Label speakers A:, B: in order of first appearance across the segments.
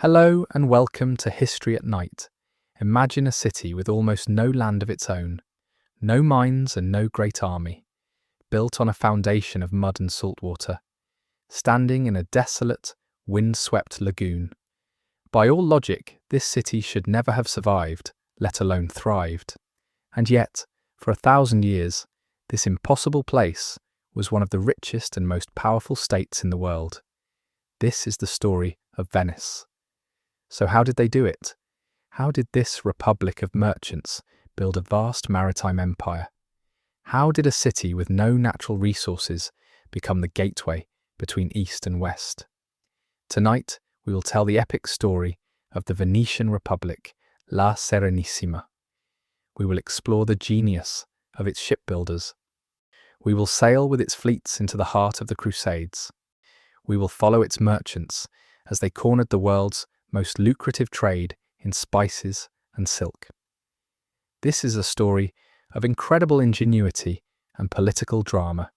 A: Hello and welcome to History at Night. Imagine a city with almost no land of its own, no mines and no great army, built on a foundation of mud and salt water, standing in a desolate, wind-swept lagoon. By all logic, this city should never have survived, let alone thrived. And yet, for 1,000 years, this impossible place was one of the richest and most powerful states in the world. This is the story of Venice. So how did they do it? How did this republic of merchants build a vast maritime empire? How did a city with no natural resources become the gateway between East and West? Tonight, we will tell the epic story of the Venetian Republic, La Serenissima. We will explore the genius of its shipbuilders. We will sail with its fleets into the heart of the Crusades. We will follow its merchants as they cornered the world's most lucrative trade in spices and silk. This is a story of incredible ingenuity and political drama.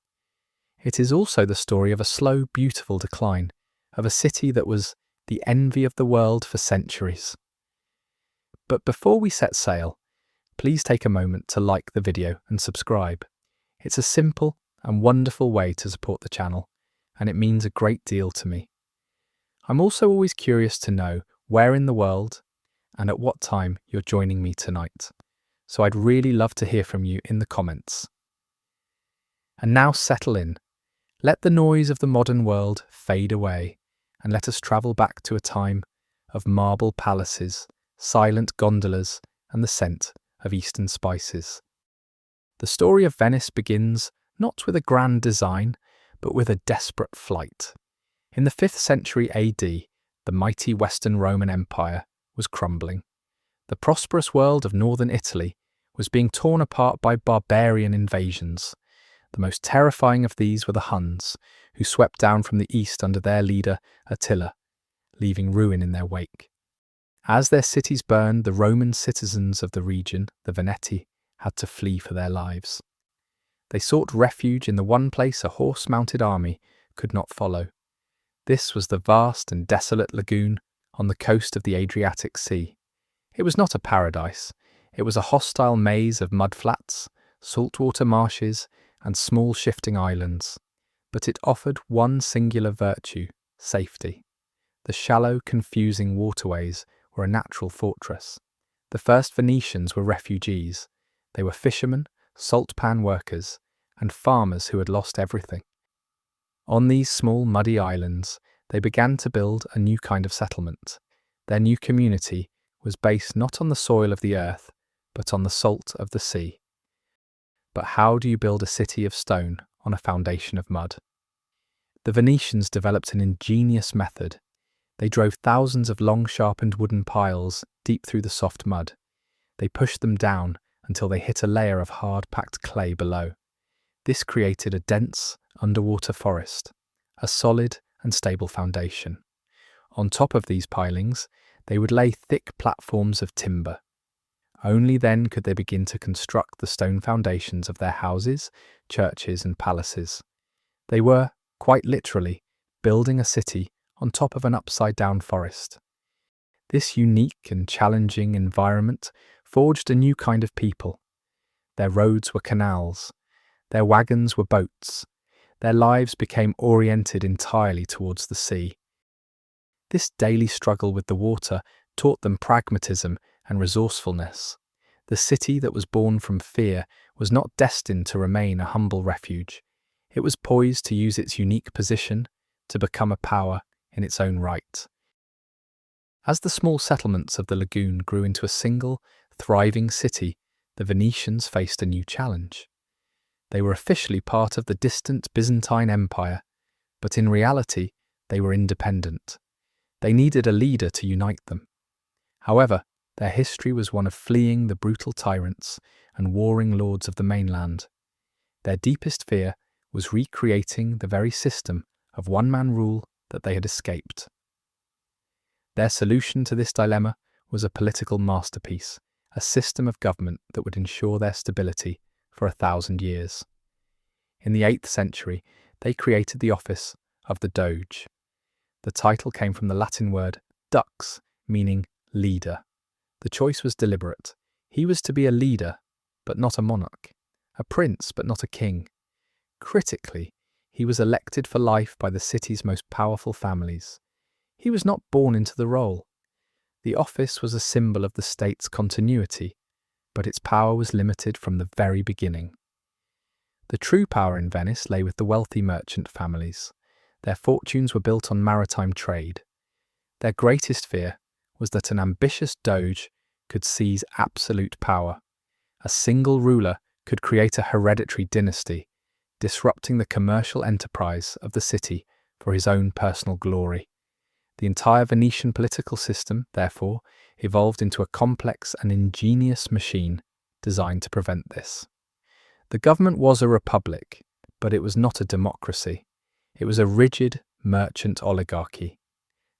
A: It is also the story of a slow, beautiful decline of a city that was the envy of the world for centuries. But before we set sail, please take a moment to like the video and subscribe. It's a simple and wonderful way to support the channel, and it means a great deal to me. I'm also always curious to know where in the world and at what time you're joining me tonight, so I'd really love to hear from you in the comments. And now settle in. Let the noise of the modern world fade away, and let us travel back to a time of marble palaces, silent gondolas, and the scent of Eastern spices. The story of Venice begins not with a grand design, but with a desperate flight. In the 5th century AD, the mighty Western Roman Empire was crumbling. The prosperous world of northern Italy was being torn apart by barbarian invasions. The most terrifying of these were the Huns, who swept down from the east under their leader Attila, leaving ruin in their wake. As their cities burned, the Roman citizens of the region, the Veneti, had to flee for their lives. They sought refuge in the one place a horse-mounted army could not follow. This was the vast and desolate lagoon on the coast of the Adriatic Sea. It was not a paradise. It was a hostile maze of mudflats, saltwater marshes, and small shifting islands. But it offered one singular virtue: safety. The shallow, confusing waterways were a natural fortress. The first Venetians were refugees. They were fishermen, salt pan workers, and farmers who had lost everything. On these small, muddy islands, they began to build a new kind of settlement. Their new community was based not on the soil of the earth, but on the salt of the sea. But how do you build a city of stone on a foundation of mud? The Venetians developed an ingenious method. They drove thousands of long, sharpened wooden piles deep through the soft mud. They pushed them down until they hit a layer of hard-packed clay below. This created a dense, underwater forest, a solid and stable foundation. On top of these pilings, they would lay thick platforms of timber. Only then could they begin to construct the stone foundations of their houses, churches, and palaces. They were, quite literally, building a city on top of an upside-down forest. This unique and challenging environment forged a new kind of people. Their roads were canals. Their wagons were boats. Their lives became oriented entirely towards the sea. This daily struggle with the water taught them pragmatism and resourcefulness. The city that was born from fear was not destined to remain a humble refuge. It was poised to use its unique position to become a power in its own right. As the small settlements of the lagoon grew into a single, thriving city, the Venetians faced a new challenge. They were officially part of the distant Byzantine Empire, but in reality, they were independent. They needed a leader to unite them. However, their history was one of fleeing the brutal tyrants and warring lords of the mainland. Their deepest fear was recreating the very system of one-man rule that they had escaped. Their solution to this dilemma was a political masterpiece, a system of government that would ensure their stability for 1,000 years. In the 8th century, they created the office of the Doge. The title came from the Latin word dux, meaning leader. The choice was deliberate. He was to be a leader, but not a monarch, a prince, but not a king. Critically, he was elected for life by the city's most powerful families. He was not born into the role. The office was a symbol of the state's continuity, but its power was limited from the very beginning. The true power in Venice lay with the wealthy merchant families. Their fortunes were built on maritime trade. Their greatest fear was that an ambitious Doge could seize absolute power. A single ruler could create a hereditary dynasty, disrupting the commercial enterprise of the city for his own personal glory. The entire Venetian political system, therefore, evolved into a complex and ingenious machine designed to prevent this. The government was a republic, but it was not a democracy. It was a rigid merchant oligarchy.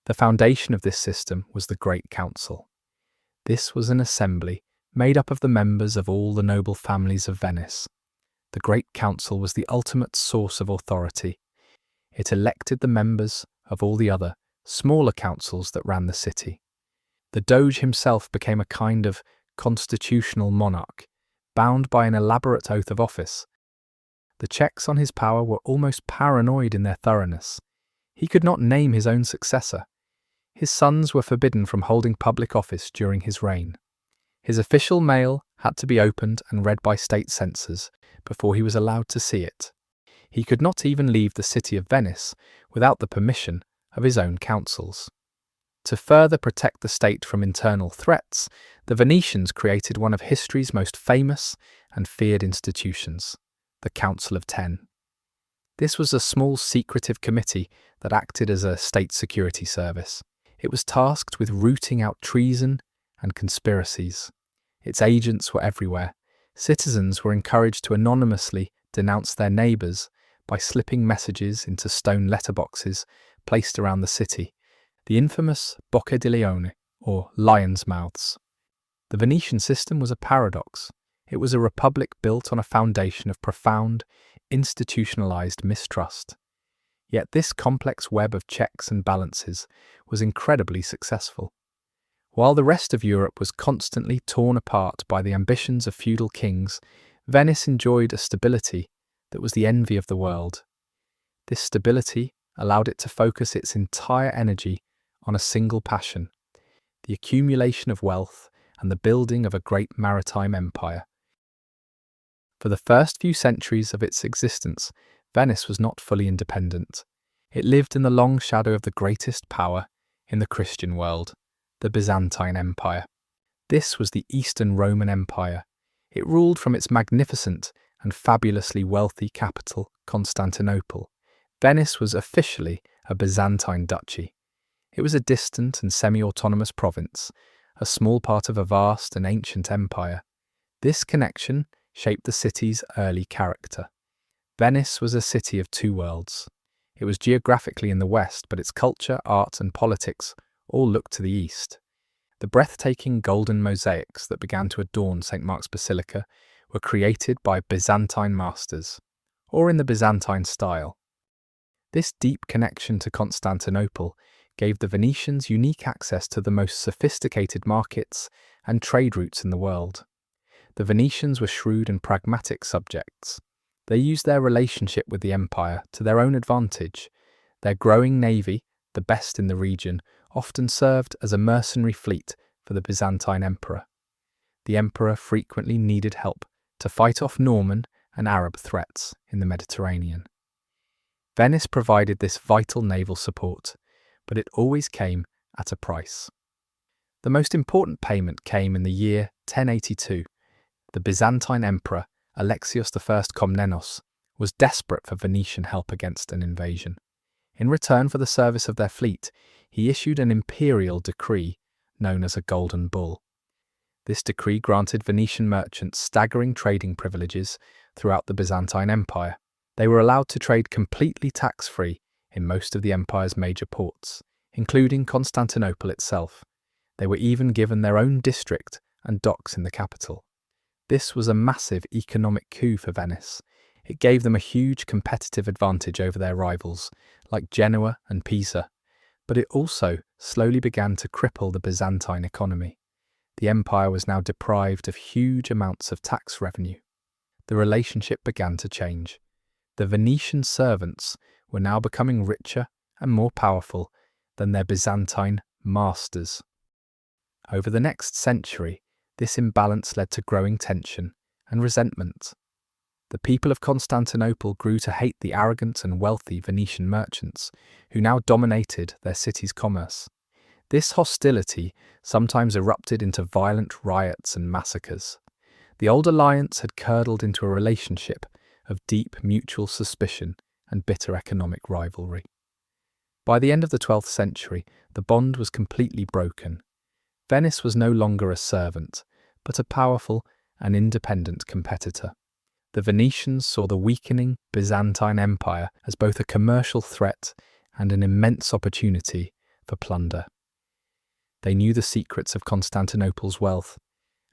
A: The foundation of this system was the Great Council. This was an assembly made up of the members of all the noble families of Venice. The Great Council was the ultimate source of authority. It elected the members of all the other, smaller councils that ran the city. The Doge himself became a kind of constitutional monarch, bound by an elaborate oath of office. The checks on his power were almost paranoid in their thoroughness. He could not name his own successor. His sons were forbidden from holding public office during his reign. His official mail had to be opened and read by state censors before he was allowed to see it. He could not even leave the city of Venice without the permission of his own councils. To further protect the state from internal threats, the Venetians created one of history's most famous and feared institutions, the Council of Ten. This was a small secretive committee that acted as a state security service. It was tasked with rooting out treason and conspiracies. Its agents were everywhere. Citizens were encouraged to anonymously denounce their neighbours by slipping messages into stone letterboxes placed around the city, the infamous Bocche di Leone, or lion's mouths. The Venetian system was a paradox. It was a republic built on a foundation of profound, institutionalized mistrust. Yet this complex web of checks and balances was incredibly successful. While the rest of Europe was constantly torn apart by the ambitions of feudal kings, Venice enjoyed a stability that was the envy of the world. This stability allowed it to focus its entire energy on a single passion: the accumulation of wealth and the building of a great maritime empire. For the first few centuries of its existence, Venice was not fully independent. It lived in the long shadow of the greatest power in the Christian world, the Byzantine Empire. This was the Eastern Roman Empire. It ruled from its magnificent and fabulously wealthy capital, Constantinople. Venice was officially a Byzantine duchy. It was a distant and semi-autonomous province, a small part of a vast and ancient empire. This connection shaped the city's early character. Venice was a city of two worlds. It was geographically in the west, but its culture, art, and politics all looked to the east. The breathtaking golden mosaics that began to adorn St. Mark's Basilica were created by Byzantine masters, or in the Byzantine style. This deep connection to Constantinople gave the Venetians unique access to the most sophisticated markets and trade routes in the world. The Venetians were shrewd and pragmatic subjects. They used their relationship with the empire to their own advantage. Their growing navy, the best in the region, often served as a mercenary fleet for the Byzantine emperor. The emperor frequently needed help to fight off Norman and Arab threats in the Mediterranean. Venice provided this vital naval support, but it always came at a price. The most important payment came in the year 1082. The Byzantine emperor, Alexios I Komnenos, was desperate for Venetian help against an invasion. In return for the service of their fleet, he issued an imperial decree known as a Golden Bull. This decree granted Venetian merchants staggering trading privileges throughout the Byzantine Empire. They were allowed to trade completely tax-free in most of the empire's major ports, including Constantinople itself. They were even given their own district and docks in the capital. This was a massive economic coup for Venice. It gave them a huge competitive advantage over their rivals, like Genoa and Pisa. But it also slowly began to cripple the Byzantine economy. The empire was now deprived of huge amounts of tax revenue. The relationship began to change. The Venetian servants were now becoming richer and more powerful than their Byzantine masters. Over the next century, this imbalance led to growing tension and resentment. The people of Constantinople grew to hate the arrogant and wealthy Venetian merchants, who now dominated their city's commerce. This hostility sometimes erupted into violent riots and massacres. The old alliance had curdled into a relationship of deep mutual suspicion and bitter economic rivalry. By the end of the 12th century, the bond was completely broken. Venice was no longer a servant, but a powerful and independent competitor. The Venetians saw the weakening Byzantine Empire as both a commercial threat and an immense opportunity for plunder. They knew the secrets of Constantinople's wealth,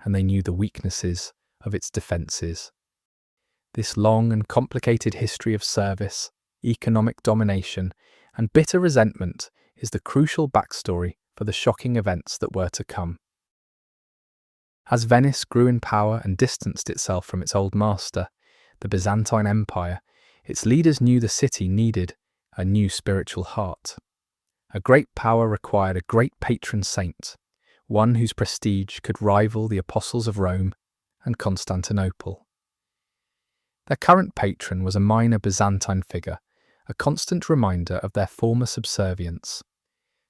A: and they knew the weaknesses of its defences. This long and complicated history of service, economic domination, and bitter resentment is the crucial backstory for the shocking events that were to come. As Venice grew in power and distanced itself from its old master, the Byzantine Empire, its leaders knew the city needed a new spiritual heart. A great power required a great patron saint, one whose prestige could rival the apostles of Rome and Constantinople. Their current patron was a minor Byzantine figure, a constant reminder of their former subservience.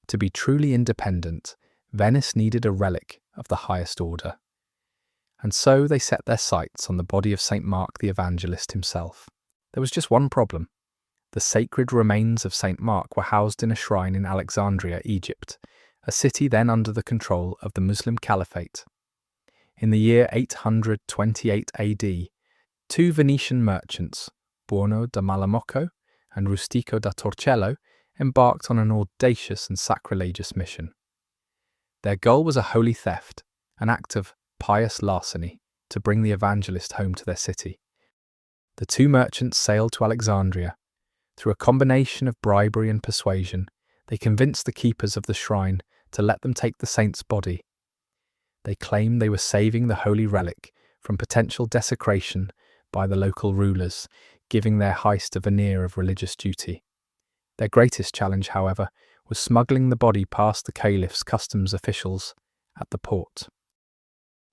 A: To be truly independent, Venice needed a relic of the highest order. And so they set their sights on the body of St. Mark the Evangelist himself. There was just one problem. The sacred remains of St. Mark were housed in a shrine in Alexandria, Egypt, a city then under the control of the Muslim Caliphate. In the year 828 AD, two Venetian merchants, Buono da Malamocco and Rustico da Torcello, embarked on an audacious and sacrilegious mission. Their goal was a holy theft, an act of pious larceny, to bring the evangelist home to their city. The two merchants sailed to Alexandria. Through a combination of bribery and persuasion, they convinced the keepers of the shrine to let them take the saint's body. They claimed they were saving the holy relic from potential desecration by the local rulers, giving their heist a veneer of religious duty. Their greatest challenge, however, was smuggling the body past the caliph's customs officials at the port.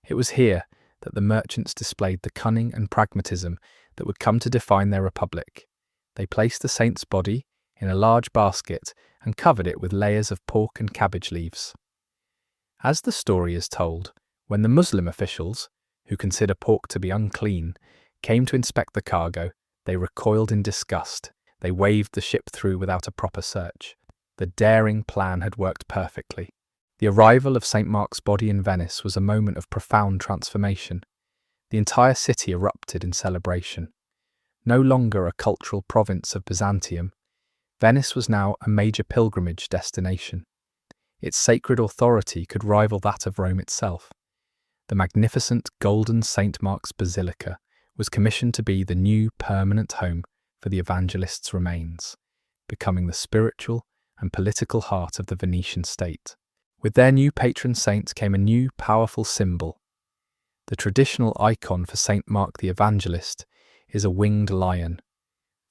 A: It was here that the merchants displayed the cunning and pragmatism that would come to define their republic. They placed the saint's body in a large basket and covered it with layers of pork and cabbage leaves. As the story is told, when the Muslim officials, who consider pork to be unclean, came to inspect the cargo, they recoiled in disgust. They waved the ship through without a proper search. The daring plan had worked perfectly. The arrival of St. Mark's body in Venice was a moment of profound transformation. The entire city erupted in celebration. No longer a cultural province of Byzantium, Venice was now a major pilgrimage destination. Its sacred authority could rival that of Rome itself. The magnificent golden St. Mark's Basilica was commissioned to be the new permanent home for the evangelist's remains, becoming the spiritual and political heart of the Venetian state. With their new patron saint came a new powerful symbol. The traditional icon for St. Mark the Evangelist is a winged lion.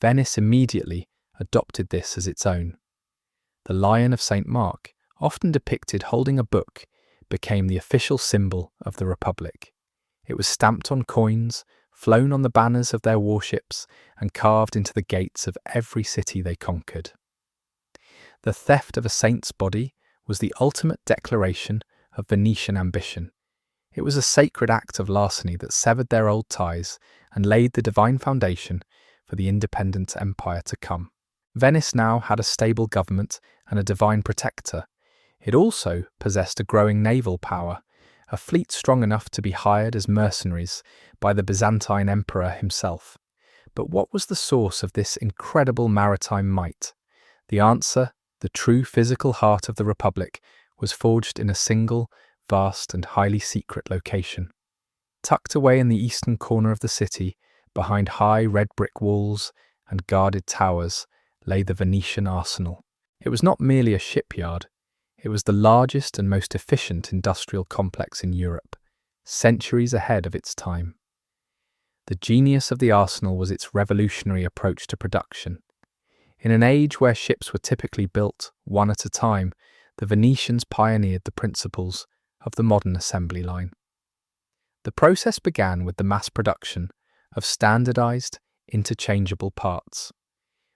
A: Venice immediately adopted this as its own. The lion of St. Mark, often depicted holding a book, became the official symbol of the Republic. It was stamped on coins, flown on the banners of their warships, and carved into the gates of every city they conquered. The theft of a saint's body was the ultimate declaration of Venetian ambition. It was a sacred act of larceny that severed their old ties and laid the divine foundation for the independent empire to come. Venice now had a stable government and a divine protector. It also possessed a growing naval power, a fleet strong enough to be hired as mercenaries by the Byzantine emperor himself. But what was the source of this incredible maritime might? The answer, the true physical heart of the Republic, was forged in a single, vast and highly secret location. Tucked away in the eastern corner of the city, behind high red brick walls and guarded towers, lay the Venetian arsenal. It was not merely a shipyard, it was the largest and most efficient industrial complex in Europe, centuries ahead of its time. The genius of the arsenal was its revolutionary approach to production. In an age where ships were typically built one at a time, the Venetians pioneered the principles of the modern assembly line. The process began with the mass production of standardized, interchangeable parts.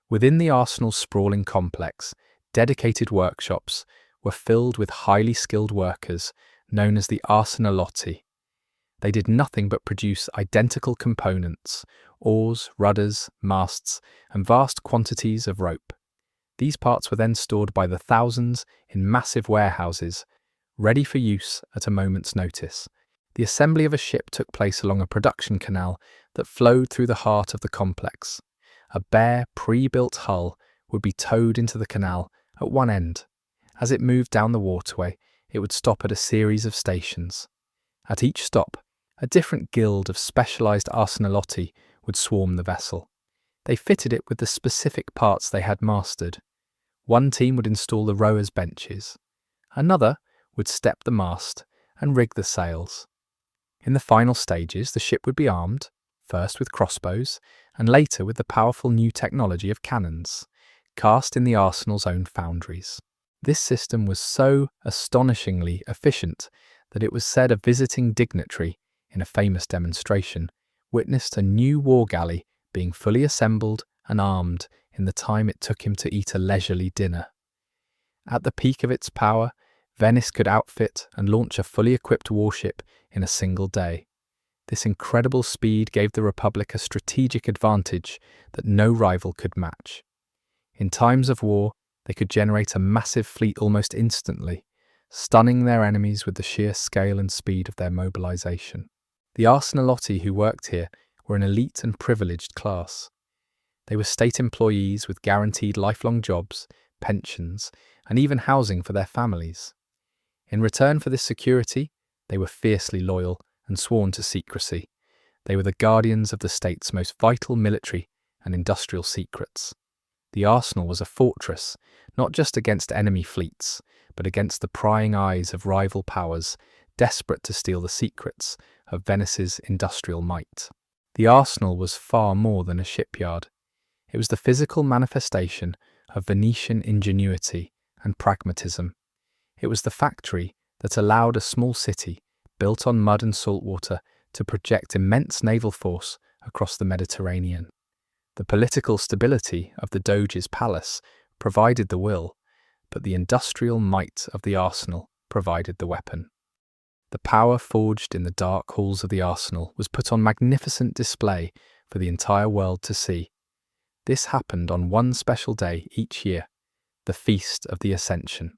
A: Within the arsenal's sprawling complex, dedicated workshops were filled with highly skilled workers known as the arsenalotti. They did nothing but produce identical components: oars, rudders, masts, and vast quantities of rope. These parts were then stored by the thousands in massive warehouses, ready for use at a moment's notice. The assembly of a ship took place along a production canal that flowed through the heart of the complex. A bare, pre-built hull would be towed into the canal at one end. As it moved down the waterway, it would stop at a series of stations. At each stop, a different guild of specialized arsenalotti would swarm the vessel. They fitted it with the specific parts they had mastered. One team would install the rowers' benches. Another would step the mast and rig the sails. In the final stages, the ship would be armed, first with crossbows, and later with the powerful new technology of cannons, cast in the arsenal's own foundries. This system was so astonishingly efficient that it was said a visiting dignitary, in a famous demonstration, witnessed a new war galley being fully assembled and armed in the time it took him to eat a leisurely dinner. At the peak of its power, Venice could outfit and launch a fully equipped warship in a single day. This incredible speed gave the Republic a strategic advantage that no rival could match. In times of war, they could generate a massive fleet almost instantly, stunning their enemies with the sheer scale and speed of their mobilization. The arsenalotti who worked here were an elite and privileged class. They were state employees with guaranteed lifelong jobs, pensions, and even housing for their families. In return for this security, they were fiercely loyal and sworn to secrecy. They were the guardians of the state's most vital military and industrial secrets. The arsenal was a fortress, not just against enemy fleets, but against the prying eyes of rival powers desperate to steal the secrets of Venice's industrial might. The arsenal was far more than a shipyard. It was the physical manifestation of Venetian ingenuity and pragmatism. It was the factory that allowed a small city, built on mud and salt water, to project immense naval force across the Mediterranean. The political stability of the Doge's palace provided the will, but the industrial might of the arsenal provided the weapon. The power forged in the dark halls of the arsenal was put on magnificent display for the entire world to see. This happened on one special day each year, the Feast of the Ascension.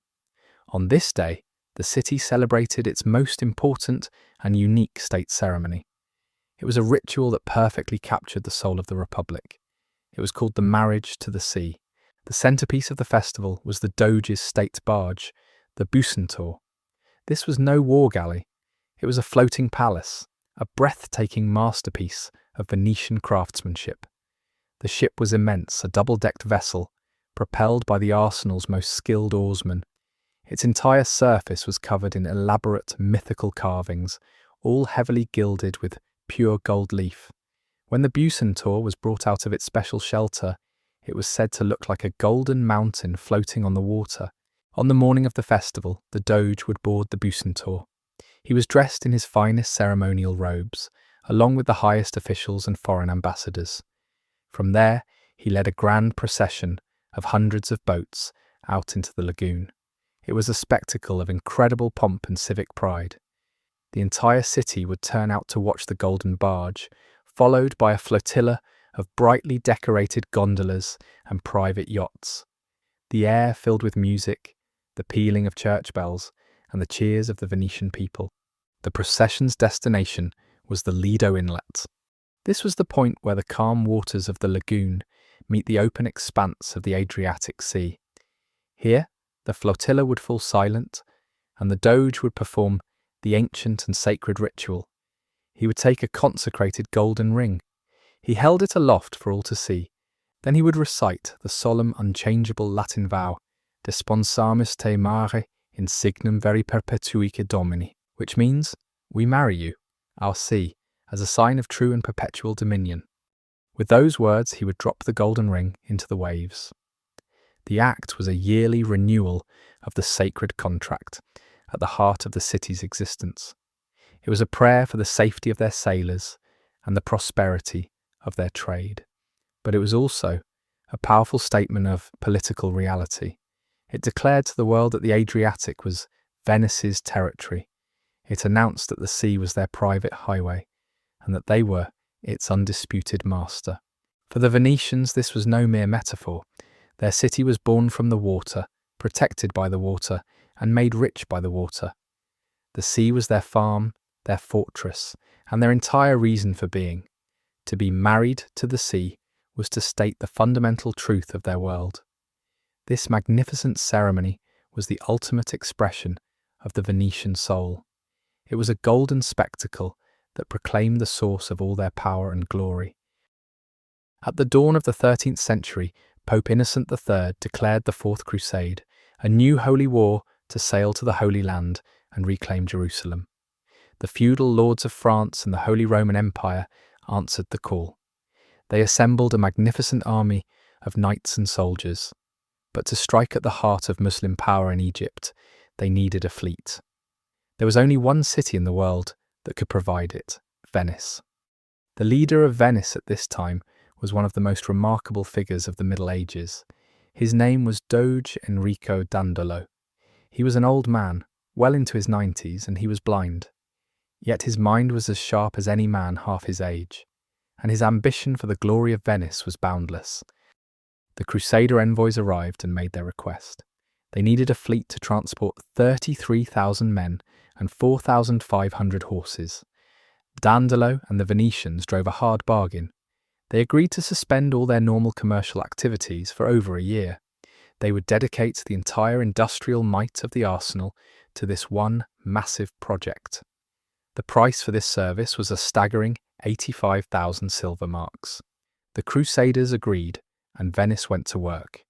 A: On this day, the city celebrated its most important and unique state ceremony. It was a ritual that perfectly captured the soul of the Republic. It was called the Marriage to the Sea. The centerpiece of the festival was the Doge's state barge, the Bucentaur. This was no war galley. It was a floating palace, a breathtaking masterpiece of Venetian craftsmanship. The ship was immense, a double-decked vessel, propelled by the arsenal's most skilled oarsmen. Its entire surface was covered in elaborate mythical carvings, all heavily gilded with pure gold leaf. When the Bucentaur was brought out of its special shelter, it was said to look like a golden mountain floating on the water. On the morning of the festival, the Doge would board the Bucentaur. He was dressed in his finest ceremonial robes, along with the highest officials and foreign ambassadors. From there, he led a grand procession of hundreds of boats out into the lagoon. It was a spectacle of incredible pomp and civic pride. The entire city would turn out to watch the golden barge, followed by a flotilla of brightly decorated gondolas and private yachts. The air filled with music, the pealing of church bells, and the cheers of the Venetian people. The procession's destination was the Lido Inlet. This was the point where the calm waters of the lagoon meet the open expanse of the Adriatic Sea. Here, the flotilla would fall silent, and the Doge would perform the ancient and sacred ritual. He would take a consecrated golden ring. He held it aloft for all to see. Then he would recite the solemn, unchangeable Latin vow desponsamus te mare in signum veri perpetuique domini, which means, we marry you, our sea, as a sign of true and perpetual dominion. With those words he would drop the golden ring into the waves. The act was a yearly renewal of the sacred contract at the heart of the city's existence. It was a prayer for the safety of their sailors and the prosperity of their trade. But it was also a powerful statement of political reality. It declared to the world that the Adriatic was Venice's territory. It announced that the sea was their private highway and that they were its undisputed master. For the Venetians, this was no mere metaphor. Their city was born from the water, protected by the water, and made rich by the water. The sea was their farm, their fortress, and their entire reason for being. To be married to the sea was to state the fundamental truth of their world. This magnificent ceremony was the ultimate expression of the Venetian soul. It was a golden spectacle that proclaimed the source of all their power and glory. At the dawn of the 13th century, Pope Innocent III declared the Fourth Crusade, a new holy war to sail to the Holy Land and reclaim Jerusalem. The feudal lords of France and the Holy Roman Empire answered the call. They assembled a magnificent army of knights and soldiers. But to strike at the heart of Muslim power in Egypt, they needed a fleet. There was only one city in the world that could provide it, Venice. The leader of Venice at this time was one of the most remarkable figures of the Middle Ages. His name was Doge Enrico Dandolo. He was an old man, well into his 90s, and he was blind. Yet his mind was as sharp as any man half his age, and his ambition for the glory of Venice was boundless. The Crusader envoys arrived and made their request. They needed a fleet to transport 33,000 men and 4,500 horses. Dandolo and the Venetians drove a hard bargain. They agreed to suspend all their normal commercial activities for over a year. They would dedicate the entire industrial might of the arsenal to this one massive project. The price for this service was a staggering 85,000 silver marks. The Crusaders agreed, and Venice went to work.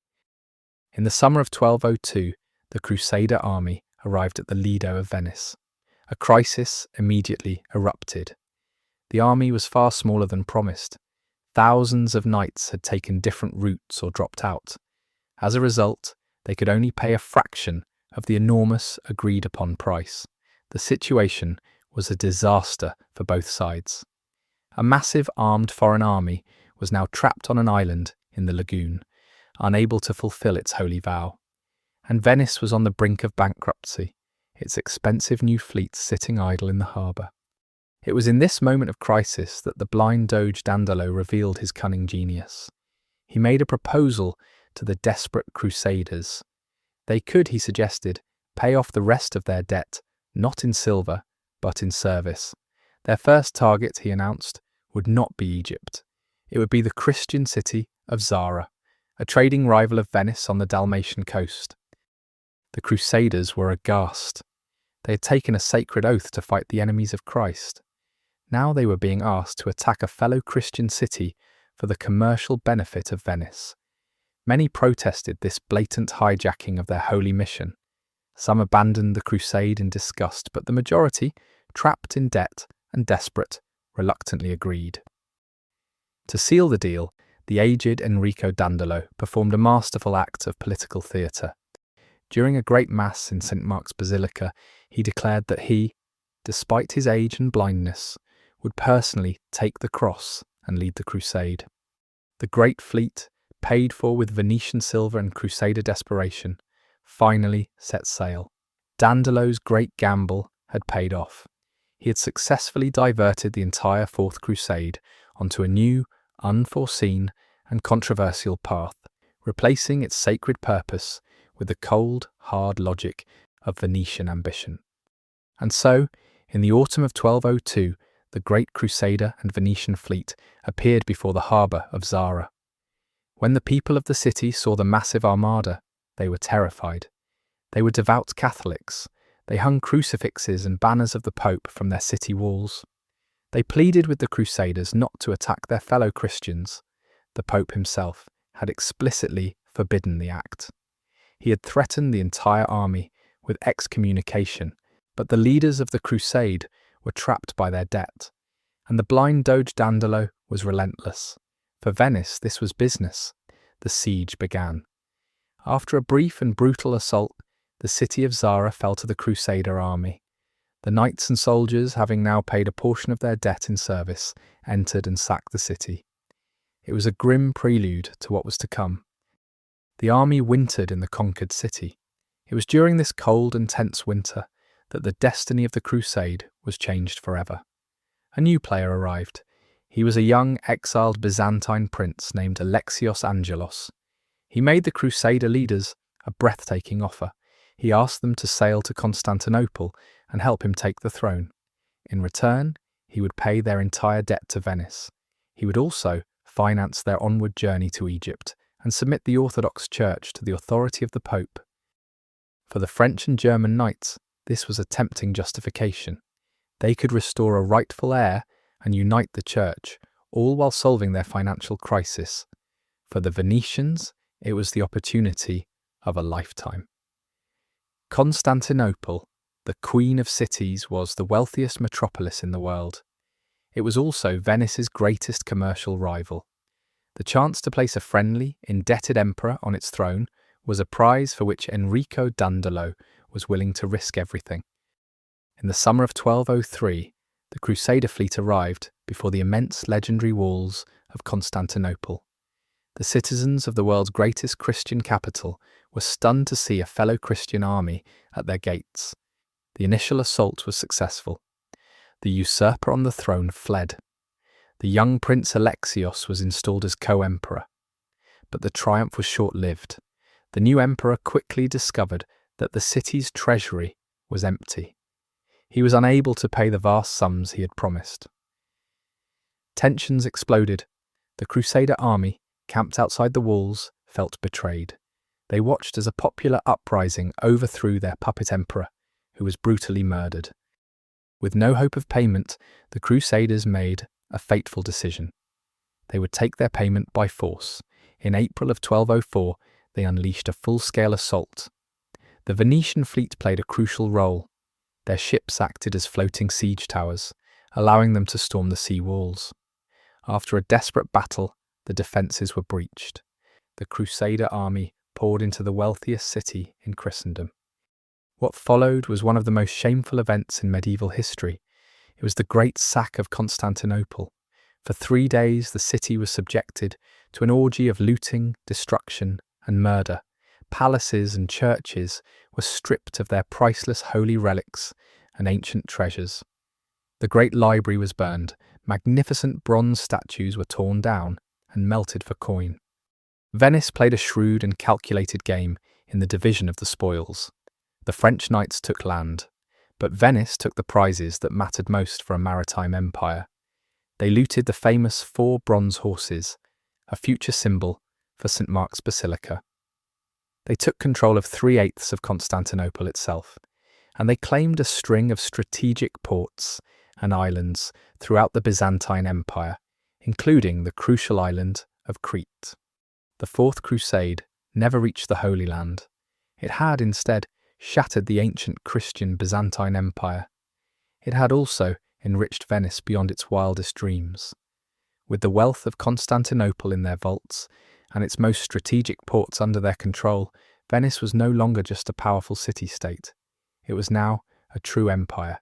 A: In the summer of 1202, the Crusader army arrived at the Lido of Venice. A crisis immediately erupted. The army was far smaller than promised. Thousands of knights had taken different routes or dropped out. As a result, they could only pay a fraction of the enormous agreed-upon price. The situation was a disaster for both sides. A massive armed foreign army was now trapped on an island in the lagoon, unable to fulfill its holy vow. And Venice was on the brink of bankruptcy, its expensive new fleet sitting idle in the harbour. It was in this moment of crisis that the blind Doge Dandolo revealed his cunning genius. He made a proposal to the desperate Crusaders. They could, he suggested, pay off the rest of their debt, not in silver, but in service. Their first target, he announced, would not be Egypt. It would be the Christian city of Zara, a trading rival of Venice on the Dalmatian coast. The Crusaders were aghast. They had taken a sacred oath to fight the enemies of Christ. Now they were being asked to attack a fellow Christian city for the commercial benefit of Venice. Many protested this blatant hijacking of their holy mission. Some abandoned the crusade in disgust, but the majority, trapped in debt and desperate, reluctantly agreed. To seal the deal, the aged Enrico Dandolo performed a masterful act of political theatre. During a great mass in St. Mark's Basilica, he declared that he, despite his age and blindness, would personally take the cross and lead the crusade. The great fleet, paid for with Venetian silver and Crusader desperation, finally set sail. Dandolo's great gamble had paid off. He had successfully diverted the entire Fourth Crusade onto a new, unforeseen, and controversial path, replacing its sacred purpose with the cold, hard logic of Venetian ambition. And so, in the autumn of 1202, the great Crusader and Venetian fleet appeared before the harbour of Zara. When the people of the city saw the massive armada, they were terrified. They were devout Catholics. They hung crucifixes and banners of the Pope from their city walls. They pleaded with the Crusaders not to attack their fellow Christians. The Pope himself had explicitly forbidden the act. He had threatened the entire army with excommunication, but the leaders of the crusade were trapped by their debt, and the blind Doge Dandolo was relentless. For Venice, this was business. The siege began. After a brief and brutal assault, the city of Zara fell to the Crusader army. The knights and soldiers, having now paid a portion of their debt in service, entered and sacked the city. It was a grim prelude to what was to come. The army wintered in the conquered city. It was during this cold and tense winter that the destiny of the crusade was changed forever. A new player arrived. He was a young, exiled Byzantine prince named Alexios Angelos. He made the crusader leaders a breathtaking offer. He asked them to sail to Constantinople and help him take the throne. In return, he would pay their entire debt to Venice. He would also finance their onward journey to Egypt and submit the Orthodox Church to the authority of the Pope. For the French and German knights, this was a tempting justification. They could restore a rightful heir and unite the Church, all while solving their financial crisis. For the Venetians, it was the opportunity of a lifetime. Constantinople, the queen of cities, was the wealthiest metropolis in the world. It was also Venice's greatest commercial rival. The chance to place a friendly, indebted emperor on its throne was a prize for which Enrico Dandolo was willing to risk everything. In the summer of 1203, the Crusader fleet arrived before the immense legendary walls of Constantinople. The citizens of the world's greatest Christian capital were stunned to see a fellow Christian army at their gates. The initial assault was successful. The usurper on the throne fled. The young Prince Alexios was installed as co-emperor. But the triumph was short-lived. The new emperor quickly discovered that the city's treasury was empty. He was unable to pay the vast sums he had promised. Tensions exploded. The Crusader army, camped outside the walls, felt betrayed. They watched as a popular uprising overthrew their puppet emperor, who was brutally murdered. With no hope of payment, the Crusaders made a fateful decision. They would take their payment by force. In April of 1204, they unleashed a full-scale assault. The Venetian fleet played a crucial role. Their ships acted as floating siege towers, allowing them to storm the sea walls. After a desperate battle, the defences were breached. The Crusader army poured into the wealthiest city in Christendom. What followed was one of the most shameful events in medieval history. It was the Great Sack of Constantinople. For 3 days, the city was subjected to an orgy of looting, destruction, and murder. Palaces and churches were stripped of their priceless holy relics and ancient treasures. The great library was burned. Magnificent bronze statues were torn down and melted for coin. Venice played a shrewd and calculated game in the division of the spoils. The French knights took land, but Venice took the prizes that mattered most for a maritime empire. They looted the famous 4 bronze horses, a future symbol for St. Mark's Basilica. They took control of 3/8 of Constantinople itself, and they claimed a string of strategic ports and islands throughout the Byzantine Empire, including the crucial island of Crete. The Fourth Crusade never reached the Holy Land. It had, instead, shattered the ancient Christian Byzantine Empire. It had also enriched Venice beyond its wildest dreams. With the wealth of Constantinople in their vaults and its most strategic ports under their control, Venice was no longer just a powerful city-state. It was now a true empire,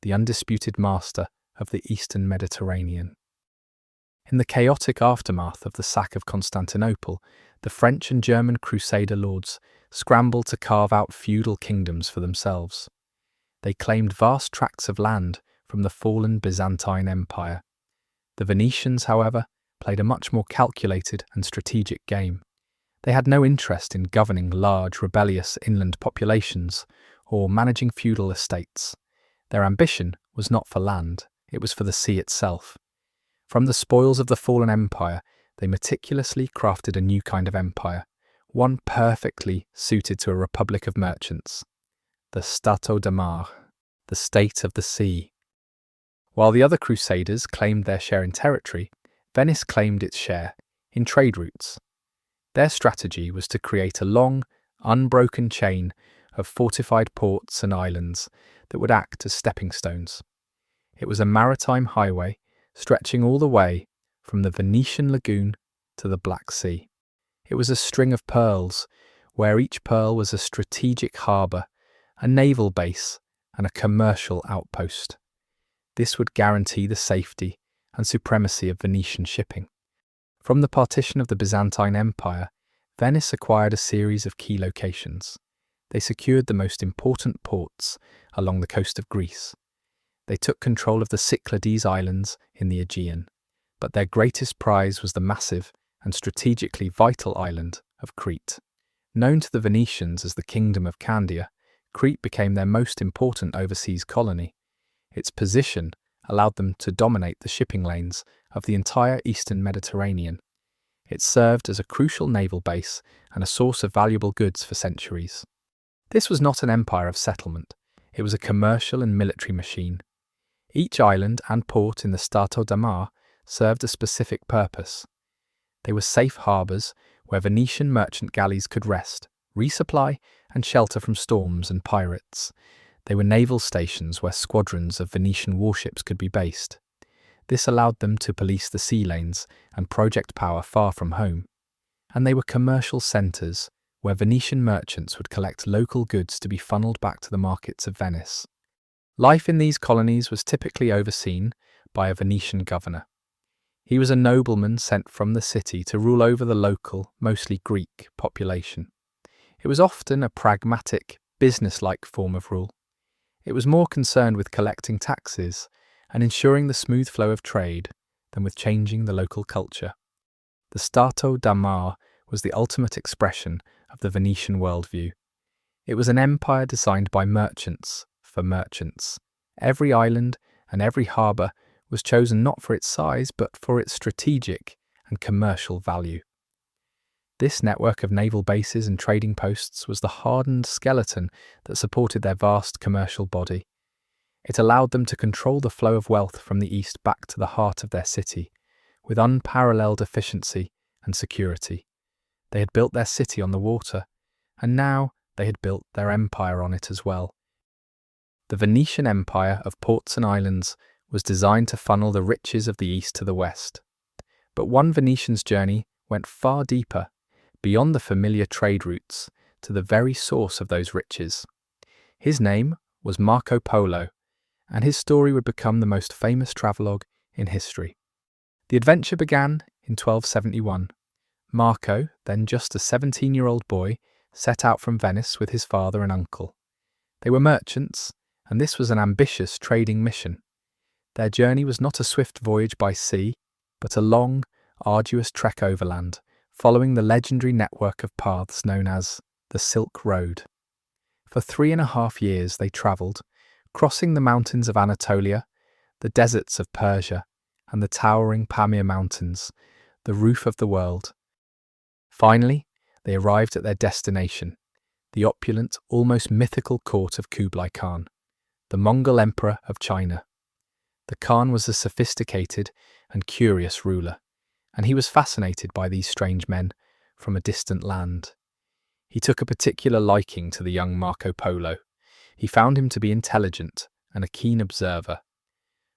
A: the undisputed master of the Eastern Mediterranean. In the chaotic aftermath of the sack of Constantinople, the French and German Crusader lords scrambled to carve out feudal kingdoms for themselves. They claimed vast tracts of land from the fallen Byzantine Empire. The Venetians, however, played a much more calculated and strategic game. They had no interest in governing large, rebellious inland populations or managing feudal estates. Their ambition was not for land, it was for the sea itself. From the spoils of the fallen empire, they meticulously crafted a new kind of empire, one perfectly suited to a republic of merchants, the Stato de Mar, the state of the sea. While the other crusaders claimed their share in territory, Venice claimed its share in trade routes. Their strategy was to create a long, unbroken chain of fortified ports and islands that would act as stepping stones. It was a maritime highway stretching all the way from the Venetian lagoon to the Black Sea. It was a string of pearls, where each pearl was a strategic harbour, a naval base, and a commercial outpost. This would guarantee the safety and supremacy of Venetian shipping. From the partition of the Byzantine Empire, Venice acquired a series of key locations. They secured the most important ports along the coast of Greece. They took control of the Cyclades Islands in the Aegean, but their greatest prize was the massive and strategically vital island of Crete. Known to the Venetians as the Kingdom of Candia, Crete became their most important overseas colony. Its position allowed them to dominate the shipping lanes of the entire eastern Mediterranean. It served as a crucial naval base and a source of valuable goods for centuries. This was not an empire of settlement, it was a commercial and military machine. Each island and port in the Stato da Mar served a specific purpose. They were safe harbours where Venetian merchant galleys could rest, resupply, and shelter from storms and pirates. They were naval stations where squadrons of Venetian warships could be based. This allowed them to police the sea lanes and project power far from home. And they were commercial centres where Venetian merchants would collect local goods to be funneled back to the markets of Venice. Life in these colonies was typically overseen by a Venetian governor. He was a nobleman sent from the city to rule over the local, mostly Greek, population. It was often a pragmatic, business-like form of rule. It was more concerned with collecting taxes and ensuring the smooth flow of trade than with changing the local culture. The Stato da Mar was the ultimate expression of the Venetian worldview. It was an empire designed by merchants for merchants. Every island and every harbour was chosen not for its size but for its strategic and commercial value. This network of naval bases and trading posts was the hardened skeleton that supported their vast commercial body. It allowed them to control the flow of wealth from the east back to the heart of their city, with unparalleled efficiency and security. They had built their city on the water, and now they had built their empire on it as well. The Venetian empire of ports and islands was designed to funnel the riches of the east to the west. But one Venetian's journey went far deeper, beyond the familiar trade routes, to the very source of those riches. His name was Marco Polo, and his story would become the most famous travelogue in history. The adventure began in 1271. Marco, then just a 17-year-old boy, set out from Venice with his father and uncle. They were merchants, and this was an ambitious trading mission. Their journey was not a swift voyage by sea, but a long, arduous trek overland, following the legendary network of paths known as the Silk Road. For 3.5 years they travelled, crossing the mountains of Anatolia, the deserts of Persia, and the towering Pamir Mountains, the roof of the world. Finally, they arrived at their destination, the opulent, almost mythical court of Kublai Khan, the Mongol Emperor of China. The Khan was a sophisticated and curious ruler, and he was fascinated by these strange men from a distant land. He took a particular liking to the young Marco Polo. He found him to be intelligent and a keen observer.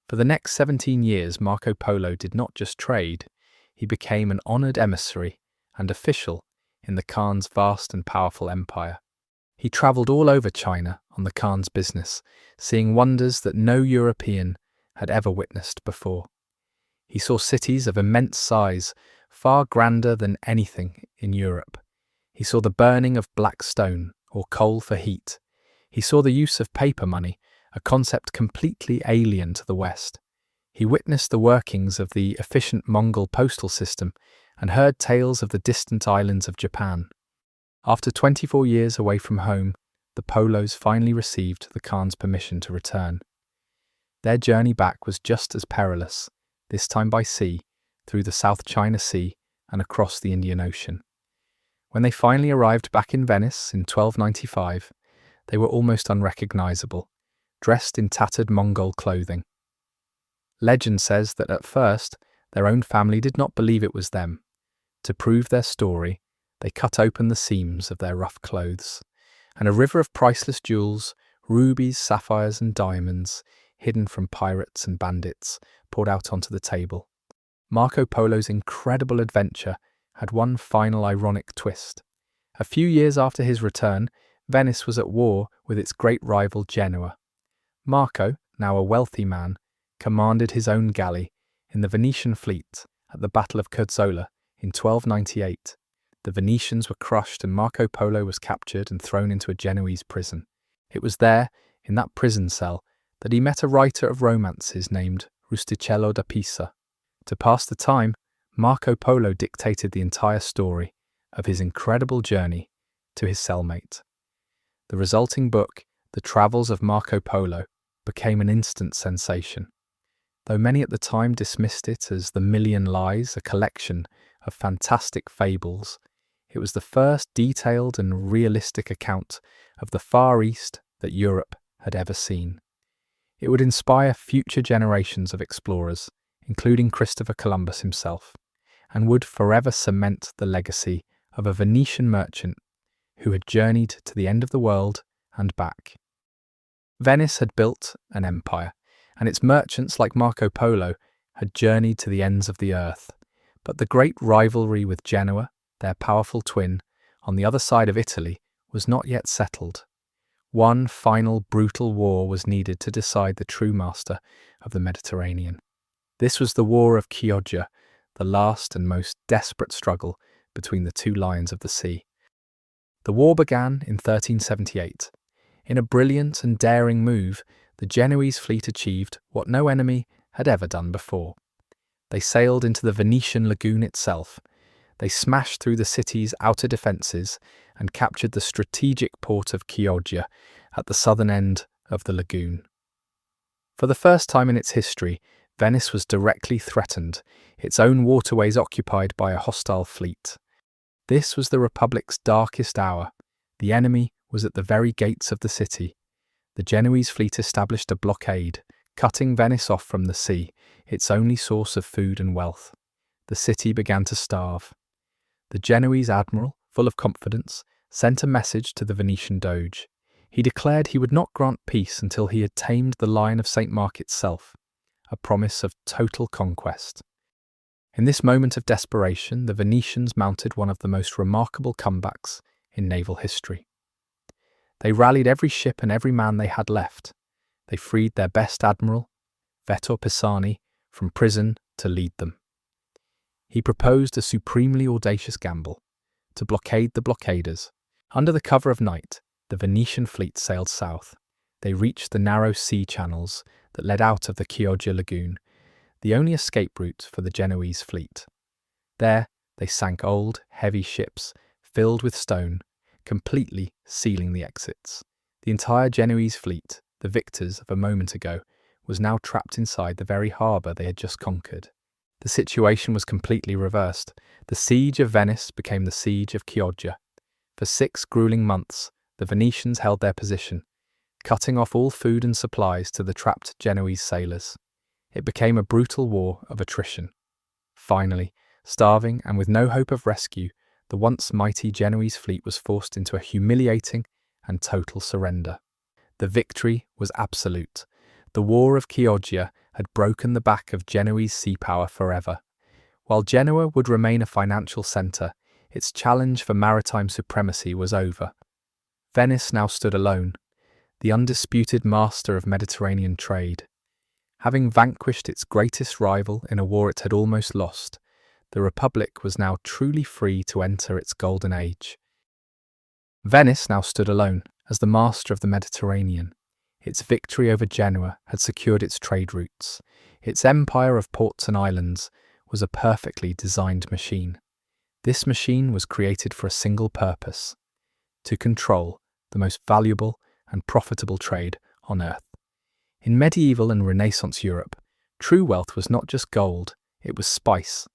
A: For the next 17 years, Marco Polo did not just trade, he became an honoured emissary and official in the Khan's vast and powerful empire. He travelled all over China on the Khan's business, seeing wonders that no European had ever witnessed before. He saw cities of immense size, far grander than anything in Europe. He saw the burning of black stone, or coal for heat. He saw the use of paper money, a concept completely alien to the West. He witnessed the workings of the efficient Mongol postal system and heard tales of the distant islands of Japan. After 24 years away from home, the Polos finally received the Khan's permission to return. Their journey back was just as perilous, this time by sea, through the South China Sea and across the Indian Ocean. When they finally arrived back in Venice in 1295, they were almost unrecognizable, dressed in tattered Mongol clothing. Legend says that at first, their own family did not believe it was them. To prove their story, They cut open the seams of their rough clothes, and a river of priceless jewels, rubies, sapphires, and diamonds, hidden from pirates and bandits, poured out onto the table. Marco Polo's incredible adventure had one final ironic twist. A few years after his return, Venice was at war with its great rival Genoa. Marco, now a wealthy man, commanded his own galley in the Venetian fleet at the Battle of Chioggia in 1298. The Venetians were crushed and Marco Polo was captured and thrown into a Genoese prison. It was there, in that prison cell, that he met a writer of romances named Rustichello da Pisa. To pass the time, Marco Polo dictated the entire story of his incredible journey to his cellmate. The resulting book, The Travels of Marco Polo, became an instant sensation. Though many at the time dismissed it as The Million Lies, a collection of fantastic fables, it was the first detailed and realistic account of the Far East that Europe had ever seen. It would inspire future generations of explorers, including Christopher Columbus himself, and would forever cement the legacy of a Venetian merchant who had journeyed to the end of the world and back. Venice had built an empire, and its merchants, like Marco Polo, had journeyed to the ends of the earth. But the great rivalry with Genoa, their powerful twin, on the other side of Italy, was not yet settled. One final brutal war was needed to decide the true master of the Mediterranean. This was the War of Chioggia, the last and most desperate struggle between the two lions of the sea. The war began in 1378. In a brilliant and daring move, the Genoese fleet achieved what no enemy had ever done before. They sailed into the Venetian lagoon itself. They smashed through the city's outer defences and captured the strategic port of Chioggia at the southern end of the lagoon. For the first time in its history, Venice was directly threatened, its own waterways occupied by a hostile fleet. This was the Republic's darkest hour. The enemy was at the very gates of the city. The Genoese fleet established a blockade, cutting Venice off from the sea, its only source of food and wealth. The city began to starve. The Genoese admiral, full of confidence, sent a message to the Venetian Doge. He declared he would not grant peace until he had tamed the Lion of St. Mark itself, a promise of total conquest. In this moment of desperation, the Venetians mounted one of the most remarkable comebacks in naval history. They rallied every ship and every man they had left. They freed their best admiral, Vettor Pisani, from prison to lead them. He proposed a supremely audacious gamble, to blockade the blockaders. Under the cover of night, the Venetian fleet sailed south. They reached the narrow sea channels that led out of the Chioggia lagoon, the only escape route for the Genoese fleet. There, they sank old, heavy ships filled with stone, completely sealing the exits. The entire Genoese fleet, the victors of a moment ago, was now trapped inside the very harbour they had just conquered. The situation was completely reversed. The siege of Venice became the siege of Chioggia. For 6 grueling months, the Venetians held their position, cutting off all food and supplies to the trapped Genoese sailors. It became a brutal war of attrition. Finally, starving and with no hope of rescue, the once mighty Genoese fleet was forced into a humiliating and total surrender. The victory was absolute. The War of Chioggia had broken the back of Genoese sea power forever. While Genoa would remain a financial centre, its challenge for maritime supremacy was over. Venice now stood alone, the undisputed master of Mediterranean trade. Having vanquished its greatest rival in a war it had almost lost, the Republic was now truly free to enter its golden age. Venice now stood alone as the master of the Mediterranean. Its victory over Genoa had secured its trade routes. Its empire of ports and islands was a perfectly designed machine. This machine was created for a single purpose: to control the most valuable and profitable trade on earth. In medieval and Renaissance Europe, true wealth was not just gold, it was spice.